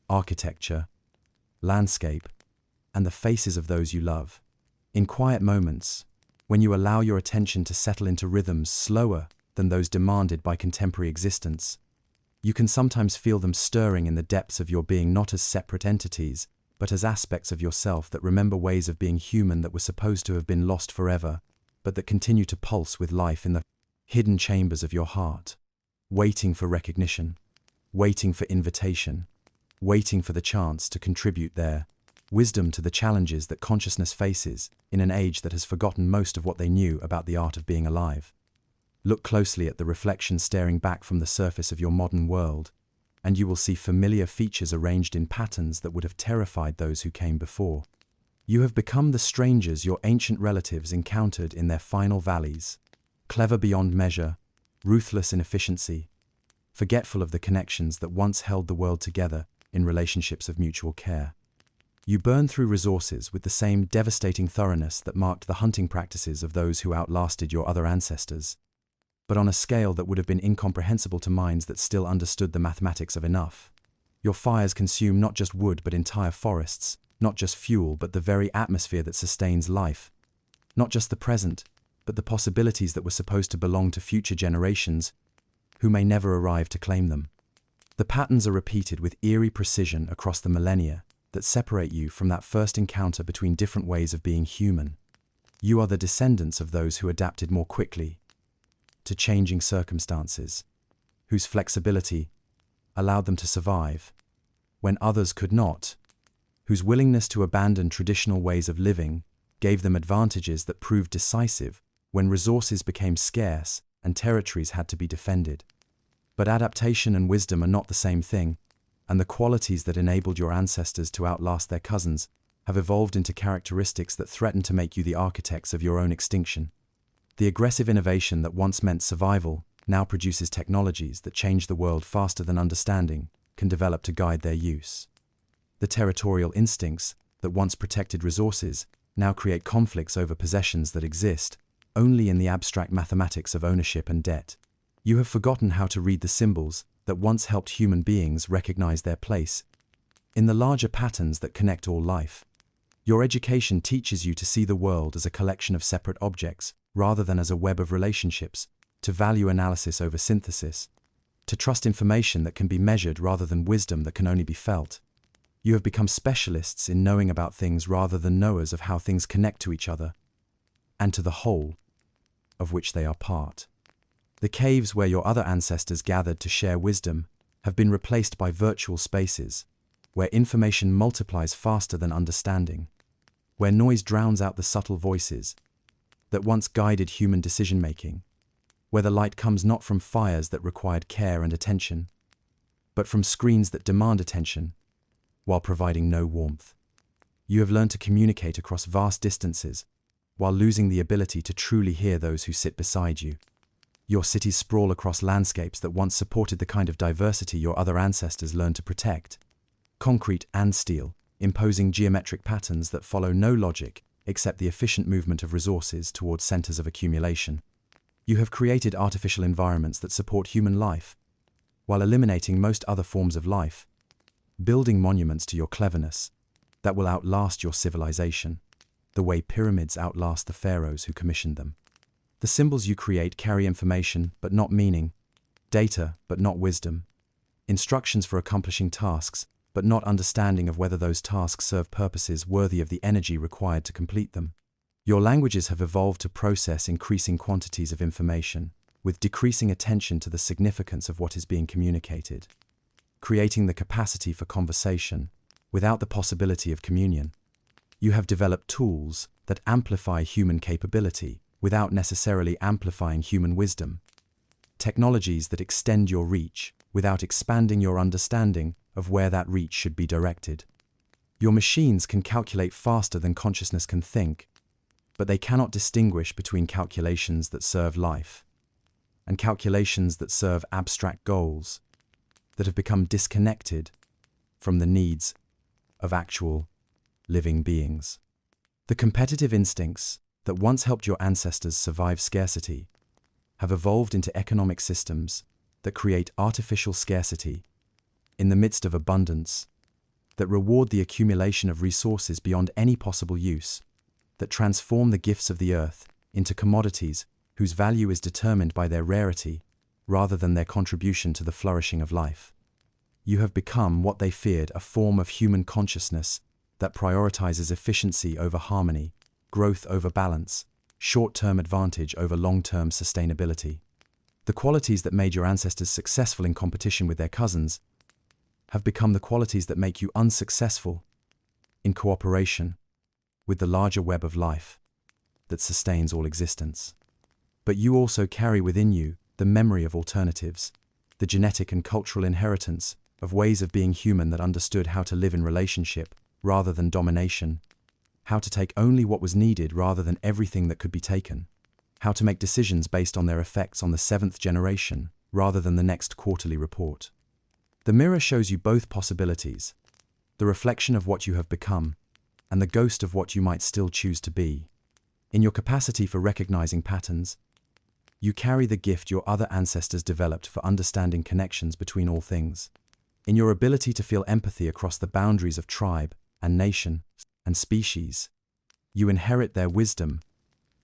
architecture, landscape, and the faces of those you love. In quiet moments, when you allow your attention to settle into rhythms slower than those demanded by contemporary existence, you can sometimes feel them stirring in the depths of your being, not as separate entities, but as aspects of yourself that remember ways of being human that were supposed to have been lost forever, but that continue to pulse with life in the hidden chambers of your heart, waiting for recognition, waiting for invitation, waiting for the chance to contribute their wisdom to the challenges that consciousness faces in an age that has forgotten most of what they knew about the art of being alive. Look closely at the reflection staring back from the surface of your modern world, and you will see familiar features arranged in patterns that would have terrified those who came before. You have become the strangers your ancient relatives encountered in their final valleys, clever beyond measure, ruthless in efficiency, forgetful of the connections that once held the world together in relationships of mutual care. You burn through resources with the same devastating thoroughness that marked the hunting practices of those who outlasted your other ancestors, but on a scale that would have been incomprehensible to minds that still understood the mathematics of enough. Your fires consume not just wood but entire forests, not just fuel but the very atmosphere that sustains life, not just the present, but the possibilities that were supposed to belong to future generations who may never arrive to claim them. The patterns are repeated with eerie precision across the millennia that separate you from that first encounter between different ways of being human. You are the descendants of those who adapted more quickly to changing circumstances, whose flexibility allowed them to survive when others could not, whose willingness to abandon traditional ways of living gave them advantages that proved decisive when resources became scarce and territories had to be defended. But adaptation and wisdom are not the same thing, and the qualities that enabled your ancestors to outlast their cousins have evolved into characteristics that threaten to make you the architects of your own extinction. The aggressive innovation that once meant survival now produces technologies that change the world faster than understanding can develop to guide their use. The territorial instincts that once protected resources now create conflicts over possessions that exist only in the abstract mathematics of ownership and debt. You have forgotten how to read the symbols that once helped human beings recognize their place in the larger patterns that connect all life. Your education teaches you to see the world as a collection of separate objects rather than as a web of relationships, to value analysis over synthesis, to trust information that can be measured rather than wisdom that can only be felt. You have become specialists in knowing about things rather than knowers of how things connect to each other and to the whole of which they are part. The caves where your other ancestors gathered to share wisdom have been replaced by virtual spaces, where information multiplies faster than understanding, where noise drowns out the subtle voices that once guided human decision-making, where the light comes not from fires that required care and attention, but from screens that demand attention, while providing no warmth. You have learned to communicate across vast distances, while losing the ability to truly hear those who sit beside you. Your cities sprawl across landscapes that once supported the kind of diversity your other ancestors learned to protect. Concrete and steel, imposing geometric patterns that follow no logic except the efficient movement of resources towards centers of accumulation. You have created artificial environments that support human life, while eliminating most other forms of life, building monuments to your cleverness that will outlast your civilization, the way pyramids outlast the pharaohs who commissioned them. The symbols you create carry information but not meaning, data but not wisdom, instructions for accomplishing tasks but not understanding of whether those tasks serve purposes worthy of the energy required to complete them. Your languages have evolved to process increasing quantities of information, with decreasing attention to the significance of what is being communicated, creating the capacity for conversation without the possibility of communion. You have developed tools that amplify human capability without necessarily amplifying human wisdom, technologies that extend your reach without expanding your understanding of where that reach should be directed. Your machines can calculate faster than consciousness can think, but they cannot distinguish between calculations that serve life and calculations that serve abstract goals that have become disconnected from the needs of actual living beings. The competitive instincts that once helped your ancestors survive scarcity have evolved into economic systems that create artificial scarcity in the midst of abundance, that reward the accumulation of resources beyond any possible use, that transform the gifts of the earth into commodities whose value is determined by their rarity rather than their contribution to the flourishing of life. You have become what they feared, a form of human consciousness that prioritizes efficiency over harmony, growth over balance, short-term advantage over long-term sustainability. The qualities that made your ancestors successful in competition with their cousins have become the qualities that make you unsuccessful in cooperation with the larger web of life that sustains all existence. But you also carry within you the memory of alternatives, the genetic and cultural inheritance of ways of being human that understood how to live in relationship rather than domination, how to take only what was needed rather than everything that could be taken, how to make decisions based on their effects on the seventh generation rather than the next quarterly report. The mirror shows you both possibilities, the reflection of what you have become and the ghost of what you might still choose to be. In your capacity for recognizing patterns, you carry the gift your other ancestors developed for understanding connections between all things. In your ability to feel empathy across the boundaries of tribe and nation and species, you inherit their wisdom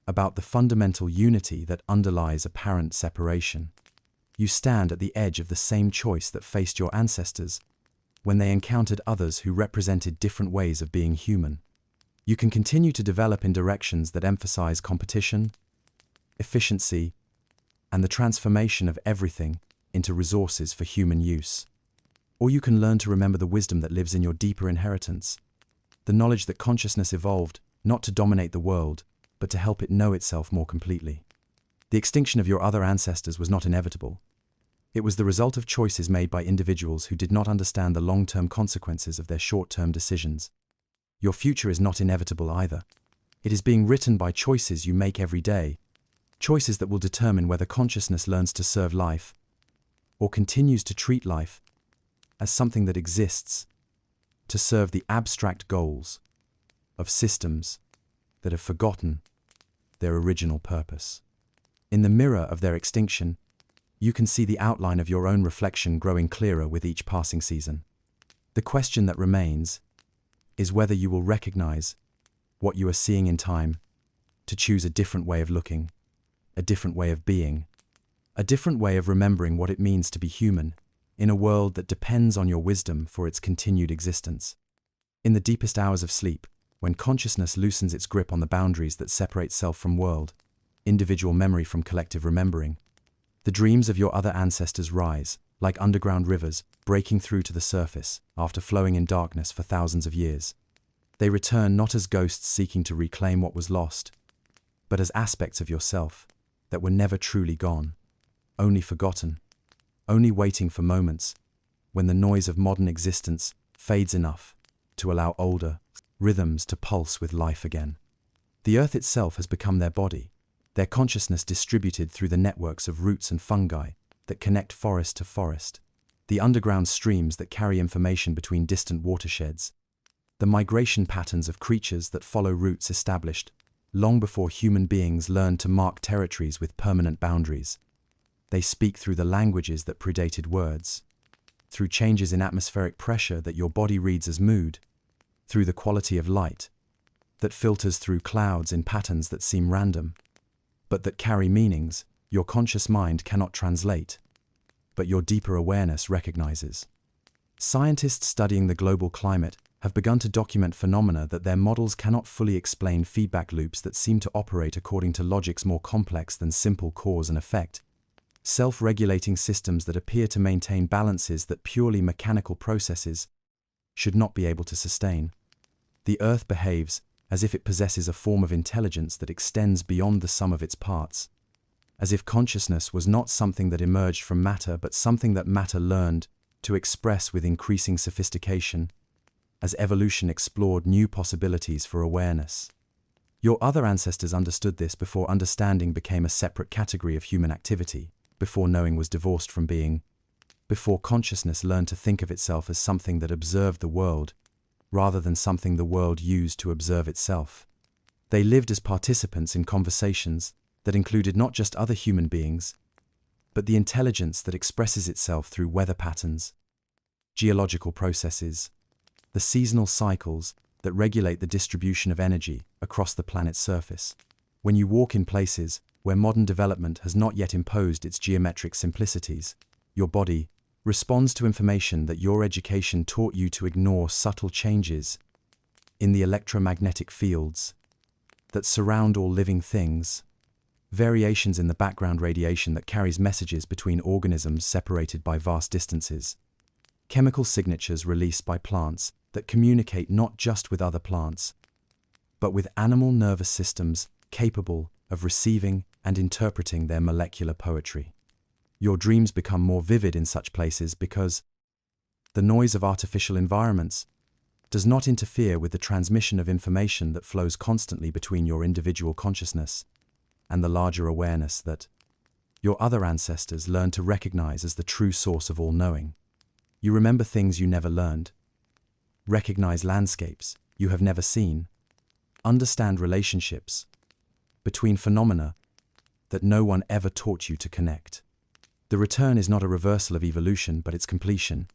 about the fundamental unity that underlies apparent separation. You stand at the edge of the same choice that faced your ancestors when they encountered others who represented different ways of being human. You can continue to develop in directions that emphasize competition, efficiency, and the transformation of everything into resources for human use. Or you can learn to remember the wisdom that lives in your deeper inheritance, the knowledge that consciousness evolved not to dominate the world, but to help it know itself more completely. The extinction of your other ancestors was not inevitable. It was the result of choices made by individuals who did not understand the long-term consequences of their short-term decisions. Your future is not inevitable either. It is being written by choices you make every day, choices that will determine whether consciousness learns to serve life or continues to treat life as something that exists to serve the abstract goals of systems that have forgotten their original purpose. In the mirror of their extinction, you can see the outline of your own reflection growing clearer with each passing season. The question that remains is whether you will recognize what you are seeing in time to choose a different way of looking, a different way of being, a different way of remembering what it means to be human in a world that depends on your wisdom for its continued existence. In the deepest hours of sleep, when consciousness loosens its grip on the boundaries that separate self from world, individual memory from collective remembering, the dreams of your other ancestors rise, like underground rivers, breaking through to the surface after flowing in darkness for thousands of years. They return not as ghosts seeking to reclaim what was lost, but as aspects of yourself that were never truly gone, only forgotten, only waiting for moments when the noise of modern existence fades enough to allow older rhythms to pulse with life again. The earth itself has become their body, their consciousness distributed through the networks of roots and fungi that connect forest to forest, the underground streams that carry information between distant watersheds, the migration patterns of creatures that follow routes established long before human beings learned to mark territories with permanent boundaries. They speak through the languages that predated words, through changes in atmospheric pressure that your body reads as mood, through the quality of light that filters through clouds in patterns that seem random, but that carry meanings your conscious mind cannot translate, but your deeper awareness recognizes. Scientists studying the global climate have begun to document phenomena that their models cannot fully explain, feedback loops that seem to operate according to logics more complex than simple cause and effect, self-regulating systems that appear to maintain balances that purely mechanical processes should not be able to sustain. The Earth behaves as if it possesses a form of intelligence that extends beyond the sum of its parts, as if consciousness was not something that emerged from matter but something that matter learned to express with increasing sophistication as evolution explored new possibilities for awareness. Your other ancestors understood this before understanding became a separate category of human activity, before knowing was divorced from being, before consciousness learned to think of itself as something that observed the world, rather than something the world used to observe itself. They lived as participants in conversations that included not just other human beings, but the intelligence that expresses itself through weather patterns, geological processes, the seasonal cycles that regulate the distribution of energy across the planet's surface. When you walk in places where modern development has not yet imposed its geometric simplicities, your body responds to information that your education taught you to ignore: subtle changes in the electromagnetic fields that surround all living things, variations in the background radiation that carries messages between organisms separated by vast distances, chemical signatures released by plants that communicate not just with other plants, but with animal nervous systems capable of receiving and interpreting their molecular poetry. Your dreams become more vivid in such places because the noise of artificial environments does not interfere with the transmission of information that flows constantly between your individual consciousness and the larger awareness that your other ancestors learned to recognize as the true source of all knowing. You remember things you never learned, recognize landscapes you have never seen, understand relationships between phenomena that no one ever taught you to connect. The return is not a reversal of evolution, but its completion,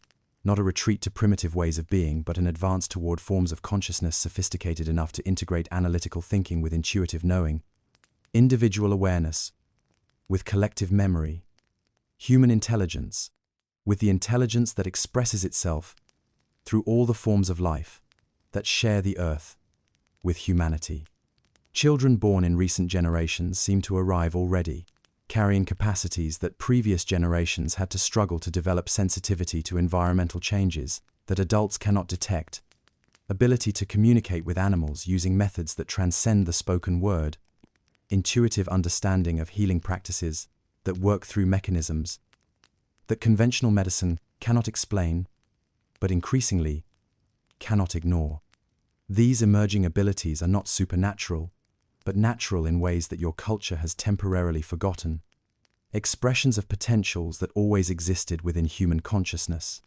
not a retreat to primitive ways of being, but an advance toward forms of consciousness sophisticated enough to integrate analytical thinking with intuitive knowing, individual awareness with collective memory, human intelligence with the intelligence that expresses itself through all the forms of life that share the earth with humanity. Children born in recent generations seem to arrive already, carrying capacities that previous generations had to struggle to develop: sensitivity to environmental changes that adults cannot detect, ability to communicate with animals using methods that transcend the spoken word, intuitive understanding of healing practices that work through mechanisms that conventional medicine cannot explain, but increasingly cannot ignore. These emerging abilities are not supernatural, but natural in ways that your culture has temporarily forgotten, expressions of potentials that always existed within human consciousness,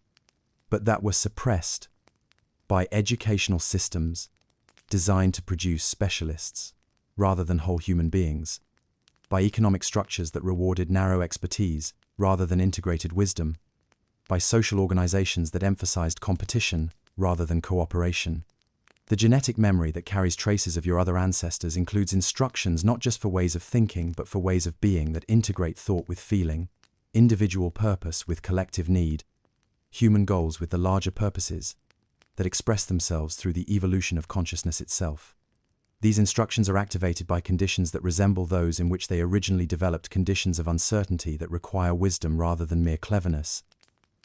but that were suppressed by educational systems designed to produce specialists rather than whole human beings, by economic structures that rewarded narrow expertise rather than integrated wisdom, by social organizations that emphasized competition rather than cooperation. The genetic memory that carries traces of your other ancestors includes instructions not just for ways of thinking, but for ways of being that integrate thought with feeling, individual purpose with collective need, human goals with the larger purposes that express themselves through the evolution of consciousness itself. These instructions are activated by conditions that resemble those in which they originally developed: conditions of uncertainty that require wisdom rather than mere cleverness,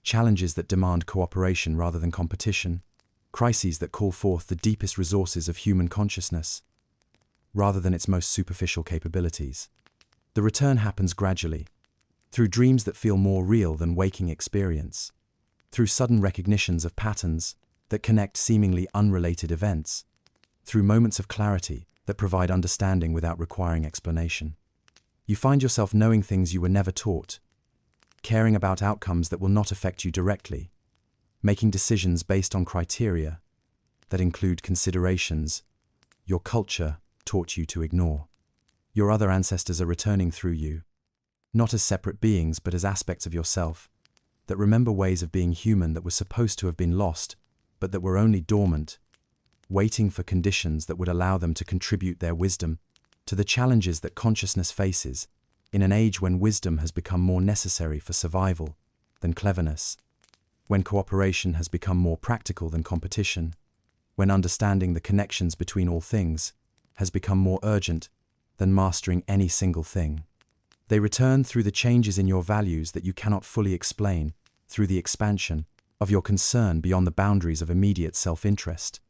challenges that demand cooperation rather than competition, crises that call forth the deepest resources of human consciousness rather than its most superficial capabilities. The return happens gradually, through dreams that feel more real than waking experience, through sudden recognitions of patterns that connect seemingly unrelated events, through moments of clarity that provide understanding without requiring explanation. You find yourself knowing things you were never taught, caring about outcomes that will not affect you directly, making decisions based on criteria that include considerations your culture taught you to ignore. Your other ancestors are returning through you, not as separate beings but as aspects of yourself that remember ways of being human that were supposed to have been lost, but that were only dormant, waiting for conditions that would allow them to contribute their wisdom to the challenges that consciousness faces in an age when wisdom has become more necessary for survival than cleverness, when cooperation has become more practical than competition, when understanding the connections between all things has become more urgent than mastering any single thing. They return through the changes in your values that you cannot fully explain, through the expansion of your concern beyond the boundaries of immediate self-interest,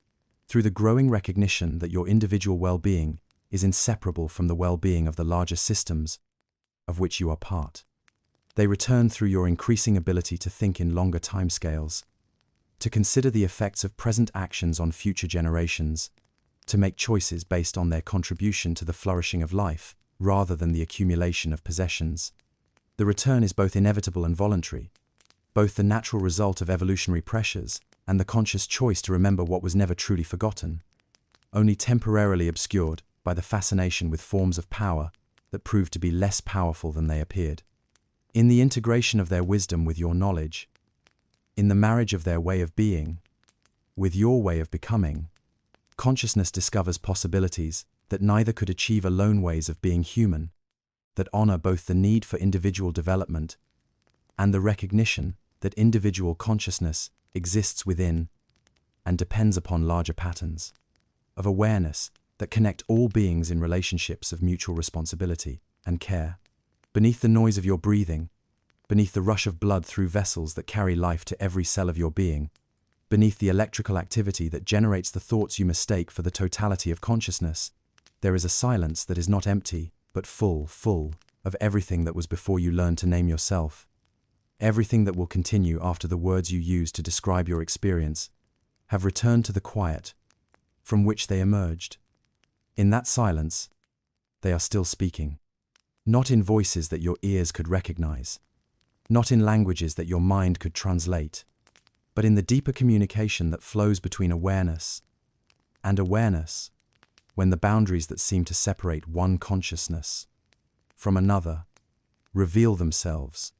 through the growing recognition that your individual well-being is inseparable from the well-being of the larger systems of which you are part. They return through your increasing ability to think in longer timescales, to consider the effects of present actions on future generations, to make choices based on their contribution to the flourishing of life, rather than the accumulation of possessions. The return is both inevitable and voluntary, both the natural result of evolutionary pressures and the conscious choice to remember what was never truly forgotten, only temporarily obscured by the fascination with forms of power that proved to be less powerful than they appeared. In the integration of their wisdom with your knowledge, in the marriage of their way of being with your way of becoming, consciousness discovers possibilities that neither could achieve alone, ways of being human, that honor both the need for individual development and the recognition that individual consciousness exists within and depends upon larger patterns of awareness that connect all beings in relationships of mutual responsibility and care. Beneath the noise of your breathing, beneath the rush of blood through vessels that carry life to every cell of your being, beneath the electrical activity that generates the thoughts you mistake for the totality of consciousness, there is a silence that is not empty, but full of everything that was before you learned to name yourself, everything that will continue after the words you use to describe your experience have returned to the quiet from which they emerged. In that silence, they are still speaking, not in voices that your ears could recognize, not in languages that your mind could translate, but in the deeper communication that flows between awareness and awareness, when the boundaries that seem to separate one consciousness from another reveal themselves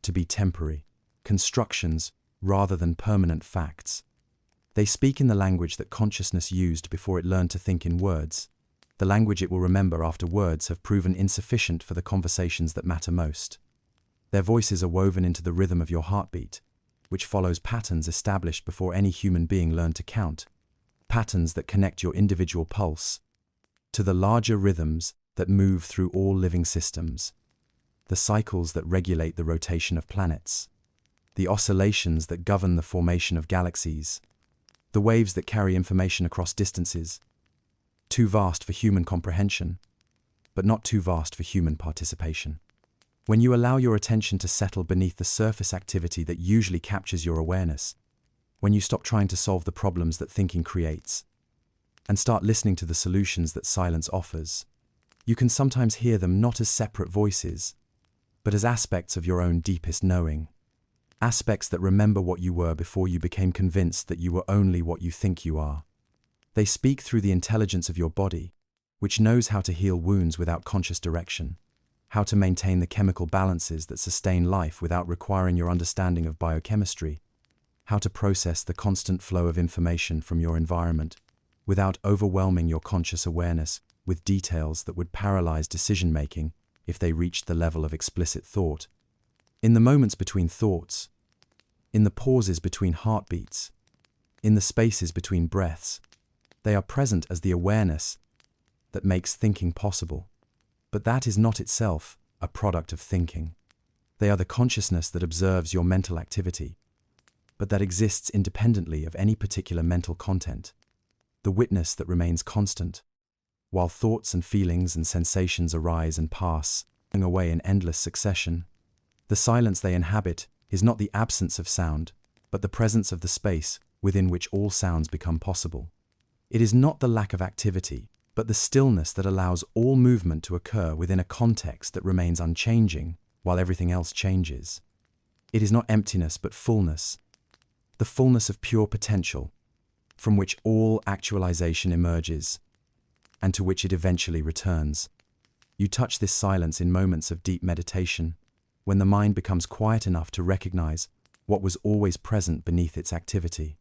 to be temporary constructions rather than permanent facts. They speak in the language that consciousness used before it learned to think in words, the language it will remember after words have proven insufficient for the conversations that matter most. Their voices are woven into the rhythm of your heartbeat, which follows patterns established before any human being learned to count, patterns that connect your individual pulse to the larger rhythms that move through all living systems, the cycles that regulate the rotation of planets, the oscillations that govern the formation of galaxies, the waves that carry information across distances, too vast for human comprehension, but not too vast for human participation. When you allow your attention to settle beneath the surface activity that usually captures your awareness, when you stop trying to solve the problems that thinking creates, and start listening to the solutions that silence offers, you can sometimes hear them not as separate voices, but as aspects of your own deepest knowing, aspects that remember what you were before you became convinced that you were only what you think you are. They speak through the intelligence of your body, which knows how to heal wounds without conscious direction, how to maintain the chemical balances that sustain life without requiring your understanding of biochemistry, how to process the constant flow of information from your environment without overwhelming your conscious awareness with details that would paralyze decision-making if they reached the level of explicit thought. In the moments between thoughts, in the pauses between heartbeats, in the spaces between breaths, they are present as the awareness that makes thinking possible. But that is not itself a product of thinking. They are the consciousness that observes your mental activity, but that exists independently of any particular mental content, the witness that remains constant, while thoughts and feelings and sensations arise and pass, away in endless succession. The silence they inhabit is not the absence of sound, but the presence of the space within which all sounds become possible. It is not the lack of activity, but the stillness that allows all movement to occur within a context that remains unchanging while everything else changes. It is not emptiness but fullness, the fullness of pure potential, from which all actualization emerges, and to which it eventually returns. You touch this silence in moments of deep meditation, when the mind becomes quiet enough to recognize what was always present beneath its activity.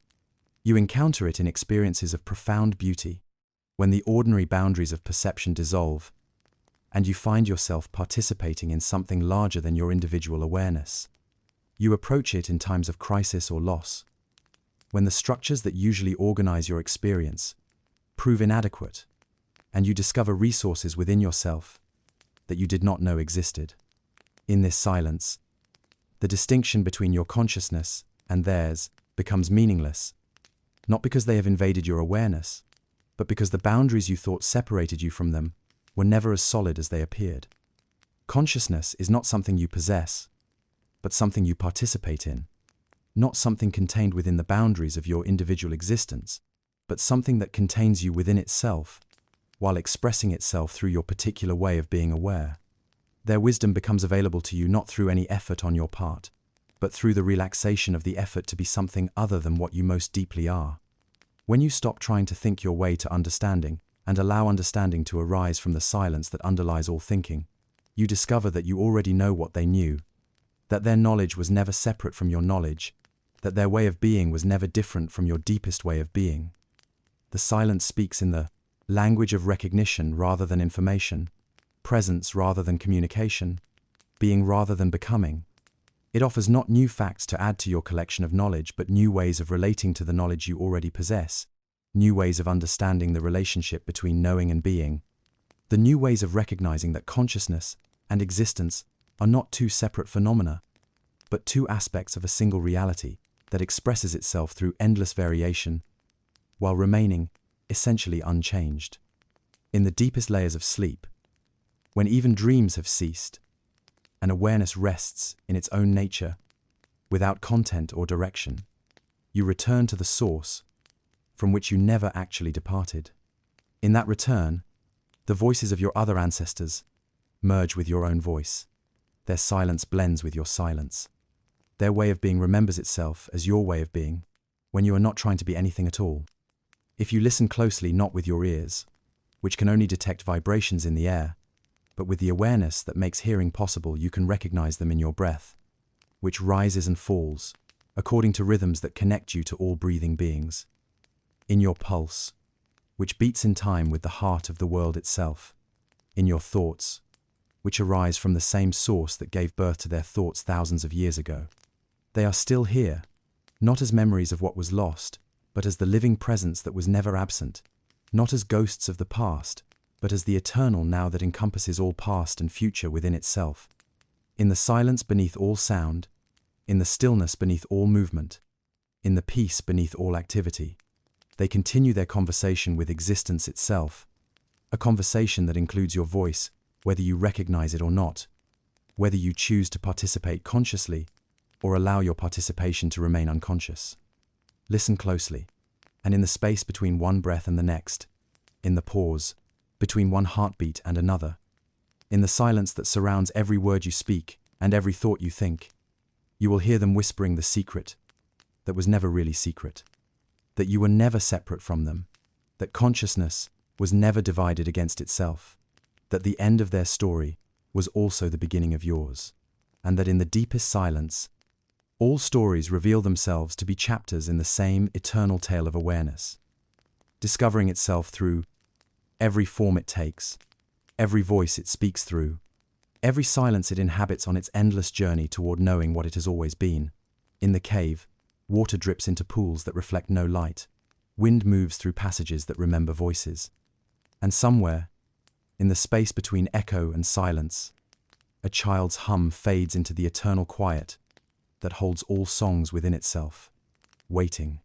You encounter it in experiences of profound beauty, when the ordinary boundaries of perception dissolve, and you find yourself participating in something larger than your individual awareness. You approach it in times of crisis or loss, when the structures that usually organize your experience prove inadequate, and you discover resources within yourself that you did not know existed. In this silence, the distinction between your consciousness and theirs becomes meaningless, not because they have invaded your awareness, but because the boundaries you thought separated you from them were never as solid as they appeared. Consciousness is not something you possess, but something you participate in, not something contained within the boundaries of your individual existence. but something that contains you within itself, while expressing itself through your particular way of being aware. Their wisdom becomes available to you not through any effort on your part, but through the relaxation of the effort to be something other than what you most deeply are. When you stop trying to think your way to understanding, and allow understanding to arise from the silence that underlies all thinking, you discover that you already know what they knew, that their knowledge was never separate from your knowledge, that their way of being was never different from your deepest way of being. The silence speaks in the language of recognition rather than information, presence rather than communication, being rather than becoming. It offers not new facts to add to your collection of knowledge, but new ways of relating to the knowledge you already possess, new ways of understanding the relationship between knowing and being, the new ways of recognizing that consciousness and existence are not two separate phenomena, but two aspects of a single reality that expresses itself through endless variation, while remaining essentially unchanged. In the deepest layers of sleep, when even dreams have ceased, and awareness rests in its own nature, without content or direction, you return to the source from which you never actually departed. In that return, the voices of your other ancestors merge with your own voice. Their silence blends with your silence. Their way of being remembers itself as your way of being, when you are not trying to be anything at all. If you listen closely, not with your ears, which can only detect vibrations in the air, but with the awareness that makes hearing possible, you can recognize them in your breath, which rises and falls, according to rhythms that connect you to all breathing beings. In your pulse, which beats in time with the heart of the world itself. In your thoughts, which arise from the same source that gave birth to their thoughts thousands of years ago. They are still here, not as memories of what was lost, but as the living presence that was never absent, not as ghosts of the past, but as the eternal now that encompasses all past and future within itself. In the silence beneath all sound, in the stillness beneath all movement, in the peace beneath all activity, they continue their conversation with existence itself, a conversation that includes your voice, whether you recognize it or not, whether you choose to participate consciously or allow your participation to remain unconscious. Listen closely, and in the space between one breath and the next, in the pause, between one heartbeat and another, in the silence that surrounds every word you speak and every thought you think, you will hear them whispering the secret that was never really secret, that you were never separate from them, that consciousness was never divided against itself, that the end of their story was also the beginning of yours, and that in the deepest silence, all stories reveal themselves to be chapters in the same eternal tale of awareness, discovering itself through every form it takes, every voice it speaks through, every silence it inhabits on its endless journey toward knowing what it has always been. In the cave, water drips into pools that reflect no light, wind moves through passages that remember voices, and somewhere, in the space between echo and silence, a child's hum fades into the eternal quiet that holds all songs within itself, waiting.